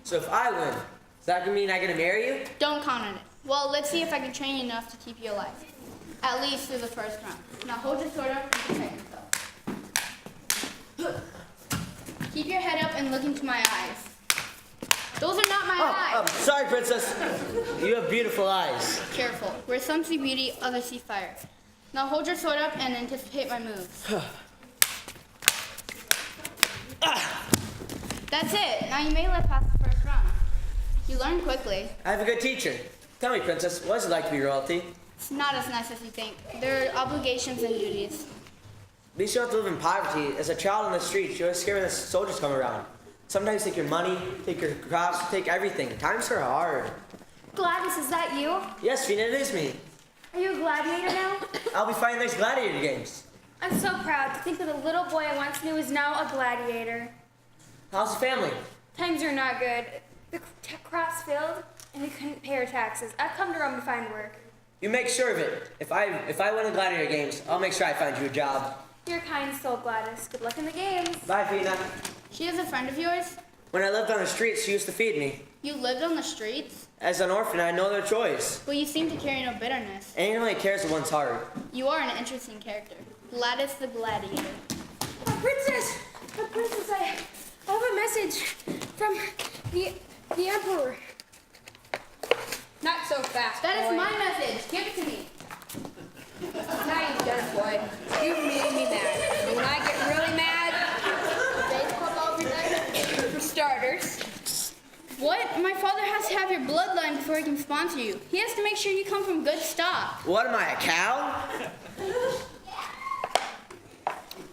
so if I win, does that mean I get to marry you? Don't count on it. Well, let's see if I can train you enough to keep you alive. At least through the first round. Now hold your sword up and protect yourself. Keep your head up and look into my eyes. Those are not my eyes. Sorry, princess. You have beautiful eyes. Careful. Where some see beauty, others see fire. Now hold your sword up and anticipate my moves. That's it. Now you may let pass the first round. You learn quickly. I have a good teacher. Tell me, princess, what is it like to be royalty? It's not as nice as you think. There are obligations and duties. At least you don't have to live in poverty. As a child on the streets, you're always scared when the soldiers come around. Sometimes take your money, take your crops, take everything. Times are hard. Gladys, is that you? Yes, Fina, it is me. Are you a gladiator now? I'll be fighting next gladiator games. I'm so proud to think that the little boy I once knew is now a gladiator. How's the family? Times are not good. The crops failed, and we couldn't pay our taxes. I've come to Rome to find work. You make sure of it. If I win the gladiator games, I'll make sure I find you a job. You're a kind soul, Gladys. Good luck in the games. Bye, Fina. She is a friend of yours? When I lived on the streets, she used to feed me. You lived on the streets? As an orphan, I had no other choice. Well, you seem to carry no bitterness. Anyone really cares of one's heart. You are an interesting character. Gladys the Gladiator. Princess, I have a message from the Emperor. Not so fast, That boy. is my message. Give it to me. Now you've done it, boy. You made me mad. And when I get really mad, for starters, What? My father has to have your bloodline before he can sponsor you. He has to make sure you come from good stock. What am I, a cow?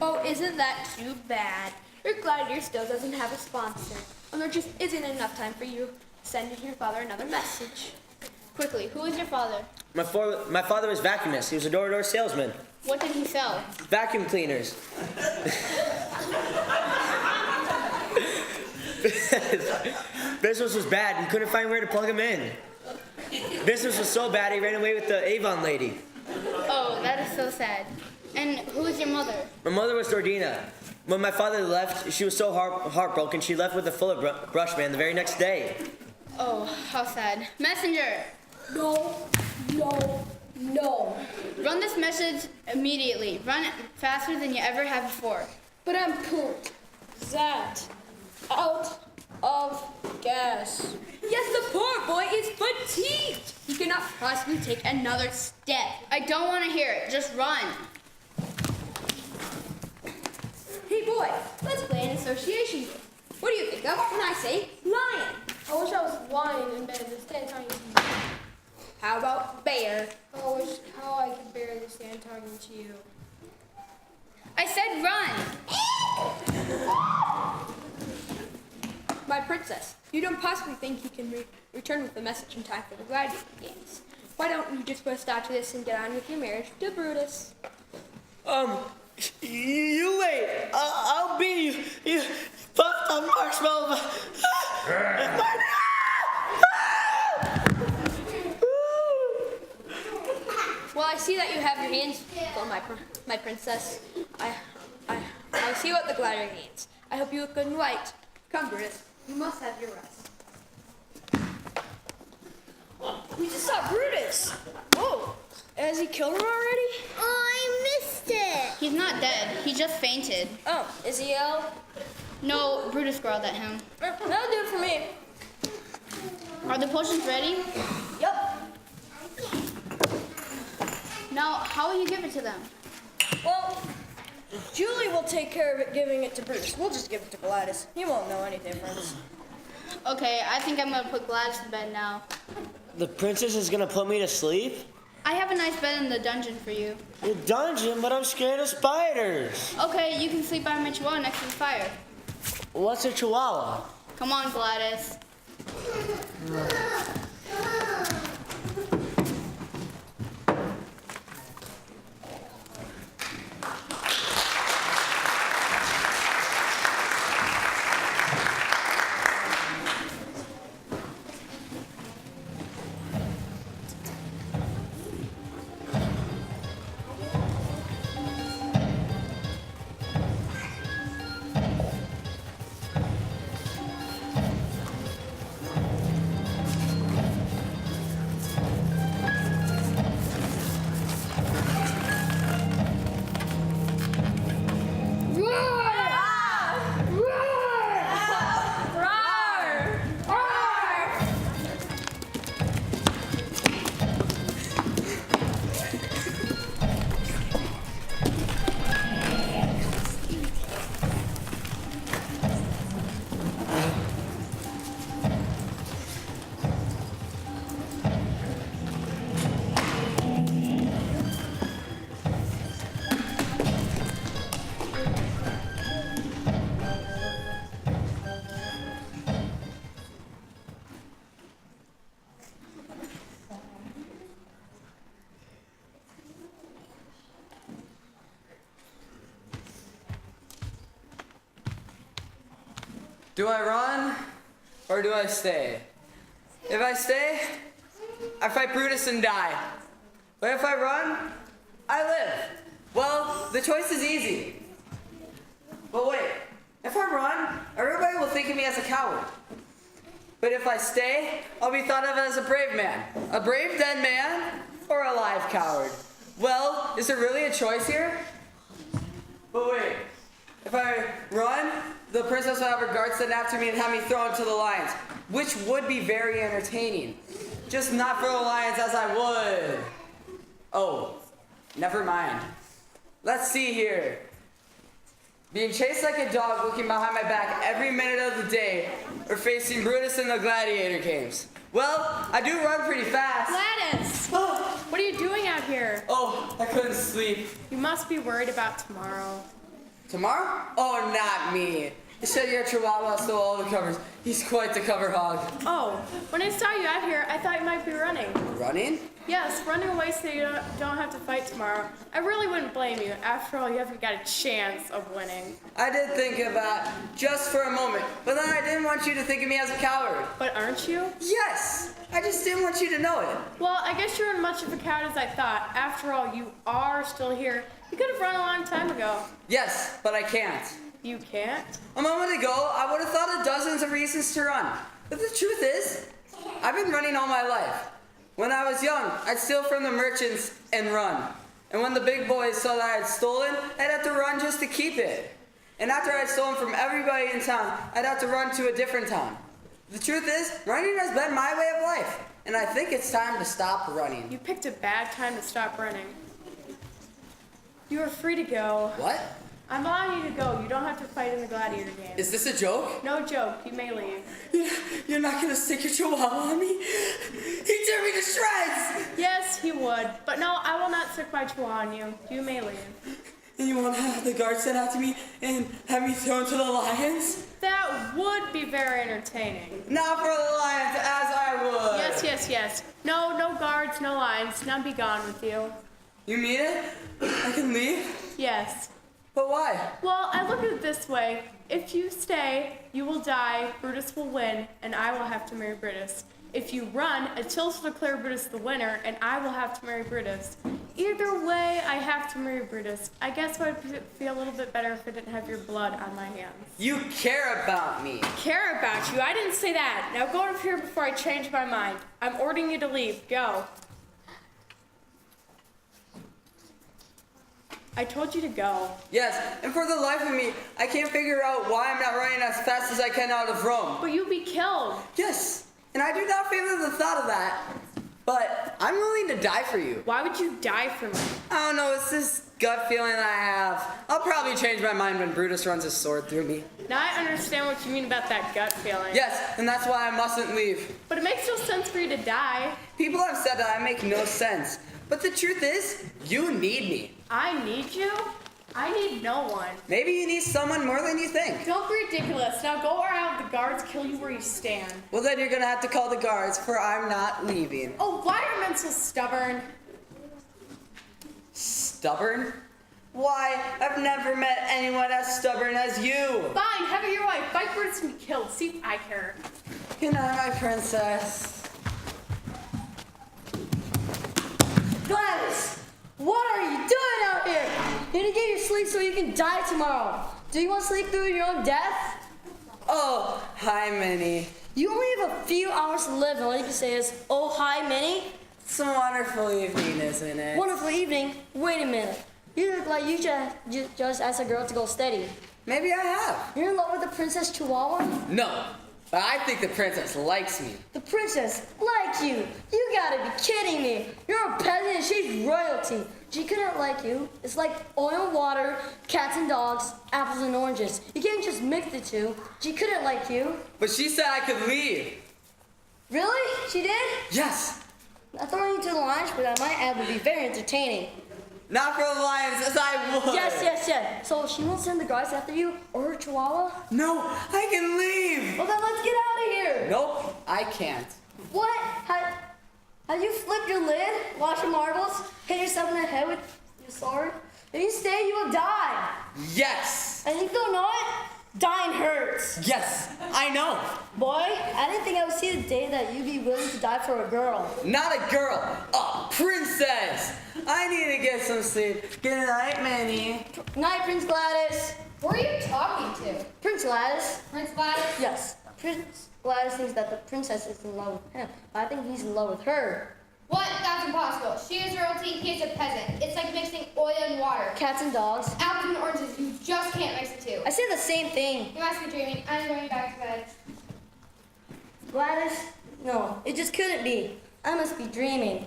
oh, isn't that too bad? Your gladiator still doesn't have a sponsor. And there just isn't enough time for you to send your father another message. Quickly, who is your father? My father was vacuumist. He was a door-to-door salesman. What did he sell? Vacuum cleaners. Business was bad. He couldn't find where to plug them in. Business was so bad, he ran away with the Avon lady. Oh, that is so sad. And who is your mother? My mother was Dordina. When my father left, she was so heartbroken, she left with a full of brush man the very next day. Oh, how sad. Messenger! No. Run this message immediately. Run it faster than you ever have before. But I'm pulled. That. Out of gas. Yes, the poor boy is fatigued. He cannot possibly take another step. I don't want to hear it. Just run. Hey, boy, let's play an association game. What do you think of when I say lion? I wish I was lying in bed instead talking to you. How about bear? I wish how I could barely stand talking to you. I said run. My princess, you don't possibly think you can return with the message in time for the gladiator games. Why don't you just put a stop to this and get on with your marriage to Brutus? You wait. I'll be you. Puffed on marshmallow. Well, I see that you have your hands full, my princess. I see what the gladiator means. I hope you look good and white. Come, Brutus. You must have your rest. We just saw Brutus. Whoa. Has he killed him already? Oh, I missed it. He's not dead. He just fainted. Oh, is he ill? No, Brutus growled at him. That'll do it for me. Are the potions ready? Yup. Now, how will you give it to them? Well, Julie will take care of it giving it to Brutus. We'll just give it to Gladys. He won't know any difference. Okay, I think I'm gonna put Gladys to bed now. The princess is gonna put me to sleep? I have a nice bed in the dungeon for you. The dungeon, but I'm scared of spiders. Okay, you can sleep by my chihuahua next to the fire. What's a chihuahua? Come on, Gladys. Do I run or do I stay? If I stay, I fight Brutus and die. But if I run, I live. Well, the choice is easy. But wait, if I run, everybody will think of me as a coward. But if I stay, I'll be thought of as a brave man. A brave dead man or a live coward. Well, is there really a choice here? But wait, if I run, the princess will have her guards sent after me and have me thrown to the lions, which would be very entertaining. Just not for the lions as I would. Oh, never mind. Let's see here. Being chased like a dog looking behind my back every minute of the day, or facing Brutus in the gladiator games. Well, I do run pretty fast. Gladys! What are you doing out here? Oh, I couldn't sleep. You must be worried about tomorrow. Tomorrow? Oh, not me. You said your chihuahua stole all the covers. He's quite the cover hog. Oh, when I saw you out here, I thought you might be running. Running? Yes, running away so you don't have to fight tomorrow. I really wouldn't blame you. After all, you haven't got a chance of winning. I did think of that just for a moment, but then I didn't want you to think of me as a coward. But aren't you? Yes! I just didn't want you to know it. Well, I guess you weren't much of a coward as I thought. After all, you are still here. You could have run a long time ago. Yes, but I can't. You can't? A moment ago, I would have thought of dozens of reasons to run. But the truth is, I've been running all my life. When I was young, I'd steal from the merchants and run. And when the big boys saw that I had stolen, I'd have to run just to keep it. And after I'd stolen from everybody in town, I'd have to run to a different town. The truth is, running has been my way of life. And I think it's time to stop running. You picked a bad time to stop running. You are free to go. What? I'm allowing you to go. You don't have to fight in the gladiator game. Is this a joke? No joke. You may leave. You're not gonna stick your chihuahua on me? He tore me to shreds! Yes, he would. But no, I will not stick my chihuahua on you. You may leave. And you want to have the guards sent after me and have me thrown to the lions? That would be very entertaining. Not for the lions, as I would. Yes, yes, yes. No, no guards, no lions. Now be gone with you. You mean it? I can leave? Yes. But why? Well, I look at it this way. If you stay, you will die, Brutus will win, and I will have to marry Brutus. If you run, Achilles will declare Brutus the winner, and I will have to marry Brutus. Either way, I have to marry Brutus. I guess I would feel a little bit better if I didn't have your blood on my hands. You care about me. Care about you? I didn't say that. Now go out of here before I change my mind. I'm ordering you to leave. Go. I told you to go. Yes, and for the life of me, I can't figure out why I'm not running as fast as I can out of Rome. But you'll be killed. Yes, and I do not favor the thought of that. But I'm willing to die for you. Why would you die for me? I don't know, it's this gut feeling that I have. I'll probably change my mind when Brutus runs his sword through me. Now I understand what you mean about that gut feeling. Yes, and that's why I mustn't leave. But it makes no sense for you to die. People have said that I make no sense. But the truth is, you need me. I need you? I need no one. Maybe you need someone more than you think. Don't be ridiculous. Now go or I'll have the guards kill you where you stand. Well, then you're gonna have to call the guards, for I'm not leaving. Oh, why are men so stubborn? Stubborn? Why, I've never met anyone as stubborn as you. Fine, have it your way. Fight Brutus and be killed. See if I care. Good night, my princess. Gladys, what are you doing out here? You need to get your sleep so you can die tomorrow. Do you want to sleep through your own death? Oh, hi, Minnie. You only have a few hours to live, and all you can say is, oh, hi, Minnie. It's a wonderful evening, isn't it? Wonderful evening. Wait a minute. You look like you just asked a girl to go steady. Maybe I have. You're in love with the Princess Chihuahua? No, but I think the princess likes me. The princess like you? You gotta be kidding me. You're a peasant and she's royalty. She couldn't like you. It's like oil and water, cats and dogs, apples and oranges. You can't just mix the two. She couldn't like you. But she said I could leave. Really? She did? Yes. Not throwing you to the lions, but I might add would be very entertaining. Not for the lions, as I would. Yes. So she won't send the guards after you or her chihuahua? No, I can leave. Well then let's get out of here. Nope, I can't. What? Have you flipped your lid, wash your marbles, hit yourself in the head with your sword? If you stay, you will die. Yes. And if you don't know it, dying hurts. Yes, I know. Boy, I didn't think I would see the day that you'd be willing to die for a girl. Not a girl, a princess. I need to get some sleep. Good night, Minnie. Night, Prince Gladys. Who are you talking to? Prince Gladys. Prince Gladys? Yes. Prince Gladys thinks that the princess is in love with him, but I think he's in love with her. What? That's impossible. She is royalty, he is a peasant. It's like mixing oil and water. Cats and dogs. Apples and oranges, you just can't mix the two. I say the same thing. You must be dreaming. I'm going back to bed. Gladys? No, it just couldn't be. I must be dreaming.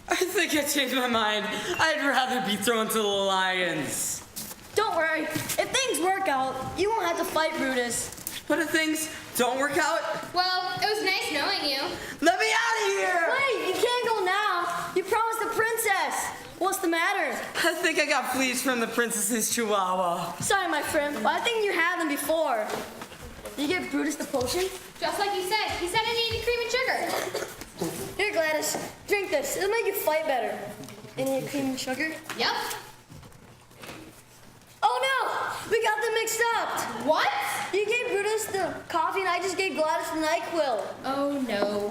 I think I changed my mind. I'd rather be thrown to the lions. Don't worry. If things work out, you won't have to fight Brutus. But if things don't work out, Well, it was nice knowing you. let me out of here! Wait, you can't go now. You promised the princess. What's the matter? I think I got fleas from the princess's chihuahua. Sorry, my friend, but I think you had them before. Did you get Brutus the potion? Just like he said. He said it needed cream and sugar. Here, Gladys, drink this. It'll make you fight better. Any cream and sugar? Yep. Oh no! We got them mixed up! What? You gave Brutus the coffee and I just gave Gladys the NyQuil. Oh no.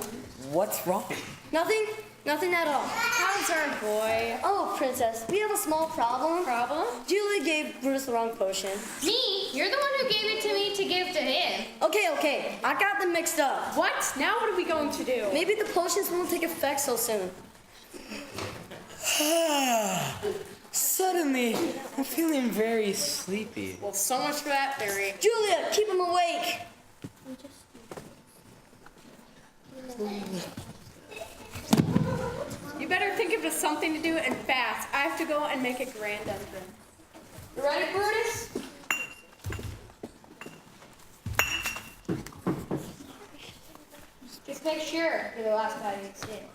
What's wrong? Nothing? Nothing at all. How's our boy? Oh, princess, we have a small problem. Problem? Julie gave Brutus the wrong potion. Me? You're the one who gave it to me to give to him. Okay, I got them mixed up. What? Now what are we going to do? Maybe the potions won't take effect so soon. Suddenly, I'm feeling very sleepy. Well, so much for that theory. Julia, keep him awake. You better think of something to do and fast. I have to go and make a grand entrance. You ready, Brutus? make sure you're the last guy to see it.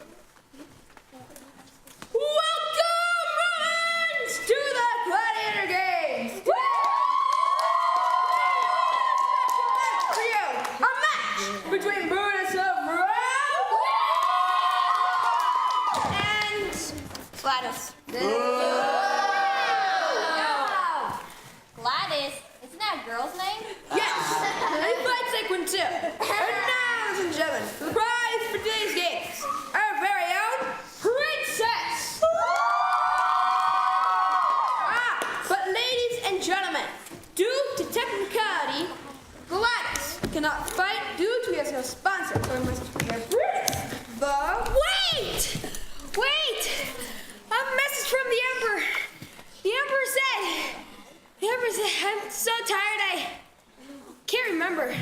Welcome, Romans, to the Gladiator Games! For you, a match between Brutus of Rome and Gladys. Gladys, isn't that a girl's name? yes, and fight sequence 2. And now, ladies and gentlemen, the prize for today's games, our very own princess. But ladies and gentlemen, due to technicality, Gladys cannot fight due to he has no sponsor, so we must prepare Brutus. But wait! A message from the Emperor. The Emperor said, I'm so tired I can't remember.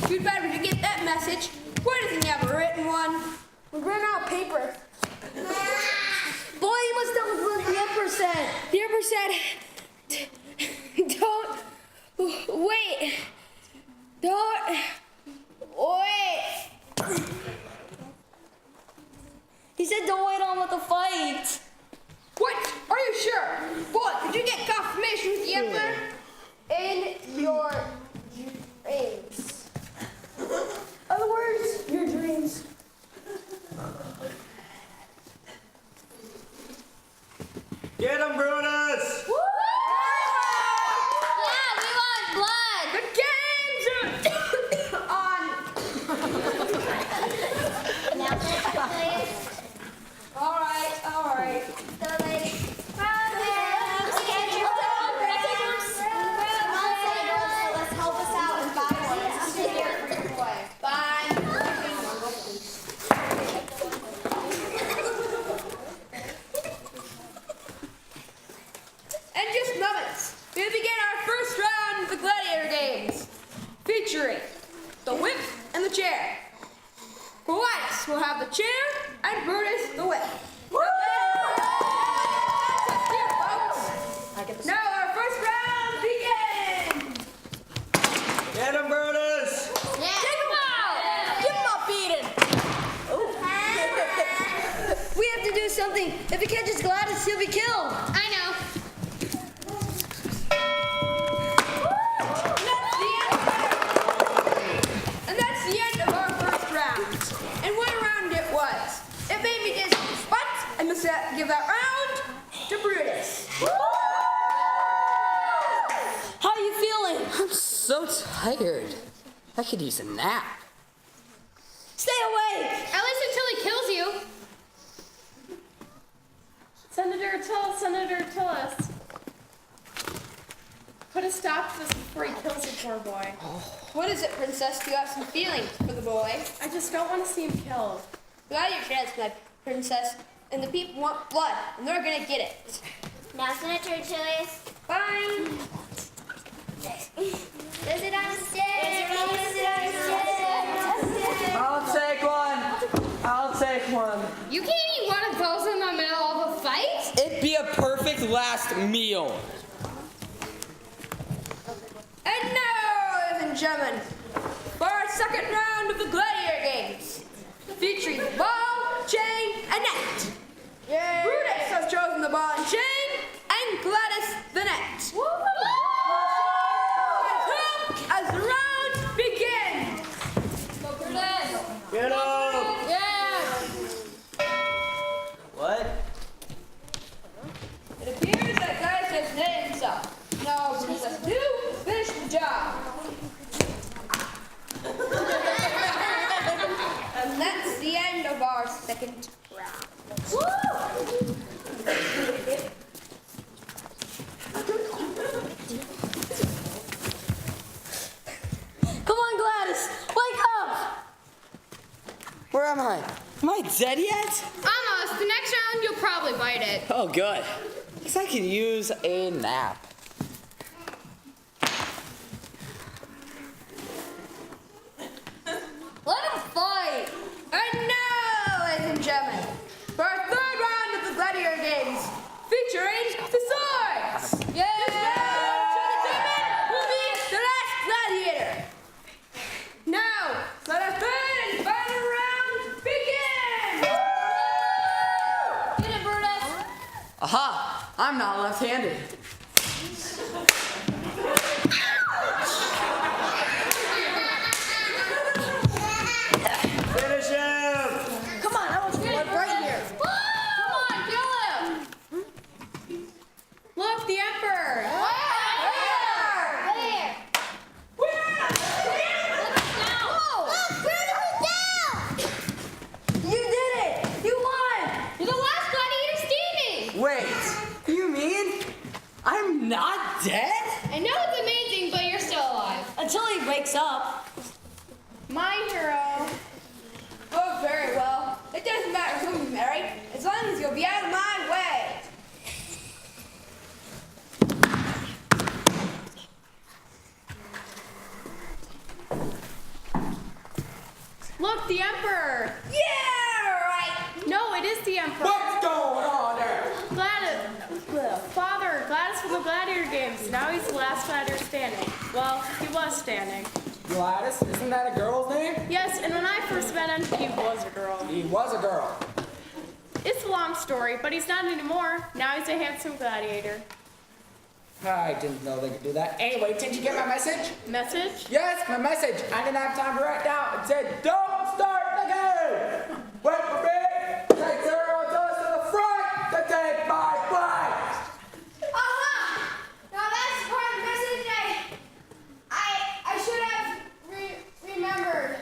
Too bad we didn't get that message. Why doesn't he have a written one? We ran out of paper. Boy, you must know what the Emperor said. The Emperor said, don't wait. He said don't wait on with the fight. What? Are you sure? Boy, did you get confirmation with the Emperor? In your dreams. Other words, your dreams. Get him, Brutus! Yeah, we want blood. The games are on. All right. So, like, let's help us out and buy one. Let's sit here for your boy. Bye. In just moments, we begin our first round of the Gladiator Games, featuring the whip and the chair. Gladys will have the chair, and Brutus the whip. Now our first round begins. Get him, Brutus! Take him out! Give him a beating! We have to do something. If he catches Gladys, he'll be killed. I know. And that's the end of our first round. And what a round it was. It made me dizzy. But I must give that round to Brutus. How are you feeling? I'm so tired. I could use a nap. Stay awake. At least until he kills you. Senator Tillis. Put a stop to this before he kills the poor boy. What is it, Princess? Do you have some feelings for the boy? I just don't want to see him killed. You got your chance, my princess. And the people want blood, and they're gonna get it. Now, Senator Achilles. Fine. Does it on stairs? I'll take one. You can't eat one of those in the middle of a fight? It'd be a perfect last meal. And now, ladies and gentlemen, for our second round of the Gladiator Games, featuring the ball, chain, and net. Brutus has chosen the ball and chain, and Gladys the net. And as the round begins. Get him! Yeah. What? It appears that Gladys has netted himself. Now, Princess Do, finish the job. And that's the end of our second round. Come on, Gladys, wake up! Where am I? Am I dead yet? Almost. The next round, you'll probably bite it. Oh, good. Guess I could use a nap. Let him fight! And now, ladies and gentlemen, for our third round of the Gladiator Games, featuring the swords! Yeah! This round, to determine will be the last gladiator. Now, let our third and final round I'm not left-handed. Finish him! Come on, I want you to live right here. Come on, kill him! Look, the Emperor! You did it! You won! You're the last gladiator standing! Wait, you mean I'm not dead? I know it's amazing, but you're still alive. Until he wakes up. My hero! Oh, very well. It doesn't matter who you marry, as long as you'll be out of my way. Look, the Emperor! Yeah, right. No, it is the Emperor. What's going on there? Father, Gladys from the Gladiator games. Now he's the last gladiator standing. Well, he was standing. Gladys? Isn't that a girl's name? Yes, and when I first met him, he was a girl. He was a girl. It's a long story, but he's not anymore. Now he's a handsome gladiator. I didn't know they could do that. Anyway, did you get my message? Message? Yes, my message. I didn't have time to write down. It said, don't start the game. Wait for me. Take 0 to us to the front to take my place. Now that's part of the message I should have remembered.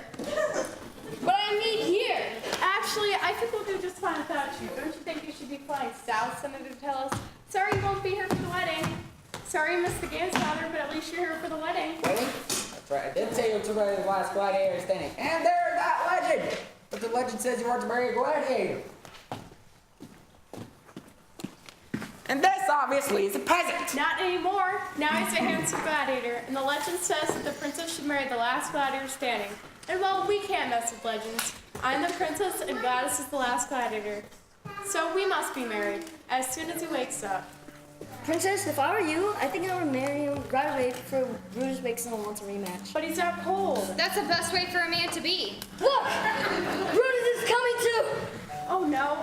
But I need here. Actually, I think we'll do just fine without you. Don't you think you should be flying south, Senator tell us? Sorry you won't be here for the wedding. Sorry you missed the games, Father, but at least you're here for the wedding. Wedding? That's right. I did say you were to marry the last gladiator standing. And there's that legend. But the legend says you are to marry a gladiator. And this obviously is a peasant. Not anymore. Now he's a handsome gladiator, and the legend says that the princess should marry the last gladiator standing. And well, we can't mess with legends. I'm the princess, and Gladys is the last gladiator. So we must be married as soon as he wakes up. Princess, if I were you, I think I would marry him right away before Brutus wakes up and wants a rematch. But he's out cold. That's the best way for a man to be. Look! Brutus is coming too! Oh no.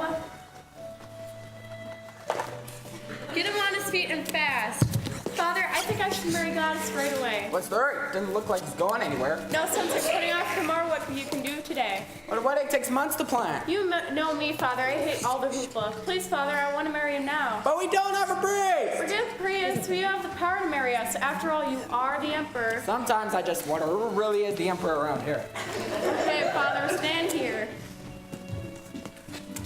Get him on his feet and fast. Father, I think I should marry Gladys right away. What's the hurry? Didn't look like he's going anywhere. No sense in putting off tomorrow what you can do today. But a wedding takes months to plan. You know me, Father. I hate all the hoopla. Please, Father, I want to marry him now. But we don't have a priest. Forgive Prius, we have the power to marry us. After all, you are the Emperor. Sometimes I just wonder who really is the emperor around here. Okay, Father, stand here.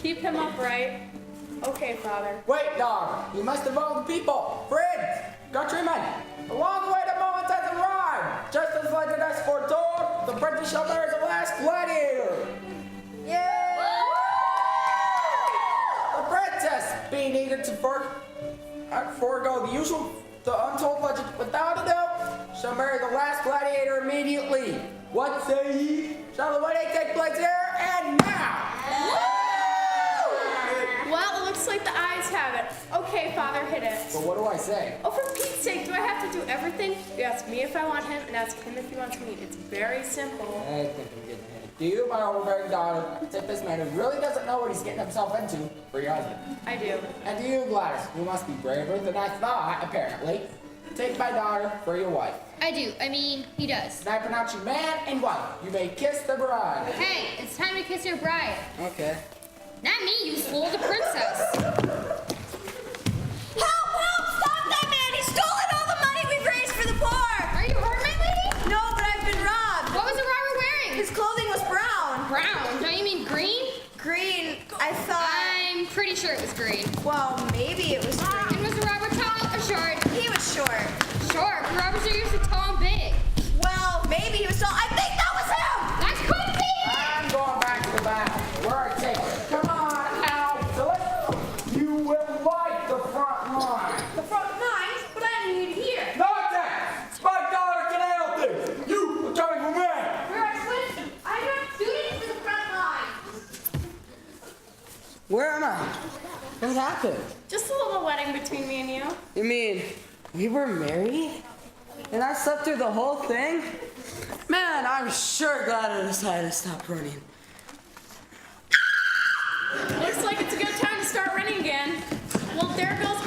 Keep him upright. Okay, Father. Wait, dog. You must involve the people. Friends, countrymen. Along the way, the moment has arrived. Just as legend has foretold, the princess shall marry the last gladiator. Yay! The princess, being eager to forego the untold legend without a doubt, shall marry the last gladiator immediately. What say ye? Shall the wedding take place here and now? Well, it looks like the eyes have it. Okay, Father, hit it. But what do I say? Oh, for Pete's sake, do I have to do everything? You ask me if I want him, and ask him if he wants me. It's very simple. I think I'm getting ahead. Do you, my overbearing daughter, take this man who really doesn't know what he's getting himself into for your husband? I do. And do you, Gladys, who must be braver than I thought, apparently, take my daughter for your wife? I do. I mean, he does. And I pronounce you man and wife. You may kiss the bride. Hey, it's time to kiss your bride. Okay. Not me, you fool, the princess. Help! Help! Stop that man! He's stolen all the money we've raised for the poor! Are you hurt, my lady? No, but I've been robbed. What was the robber wearing? His clothing was brown. Brown. Don't you mean green? Green. I thought. I'm pretty sure it was green. Well, maybe it was green. And was the robber tall or short? He was short. Short. Robbers are usually tall and big. Well, maybe he was tall. I think that was him! That could be it! I'm going back to the back where I take it. Come on, Al. So you will like the front line. The front nine, but I need it here. Nonsense! My daughter can help this. You are coming with me. We're at Winston. I'm not suited for the front line. Where am I? What happened? Just a little wedding between me and you. You mean we were married? And I slept through the whole thing? Man, I'm sure glad I decided to stop running. Looks like it's a good time to start running again. Well, there goes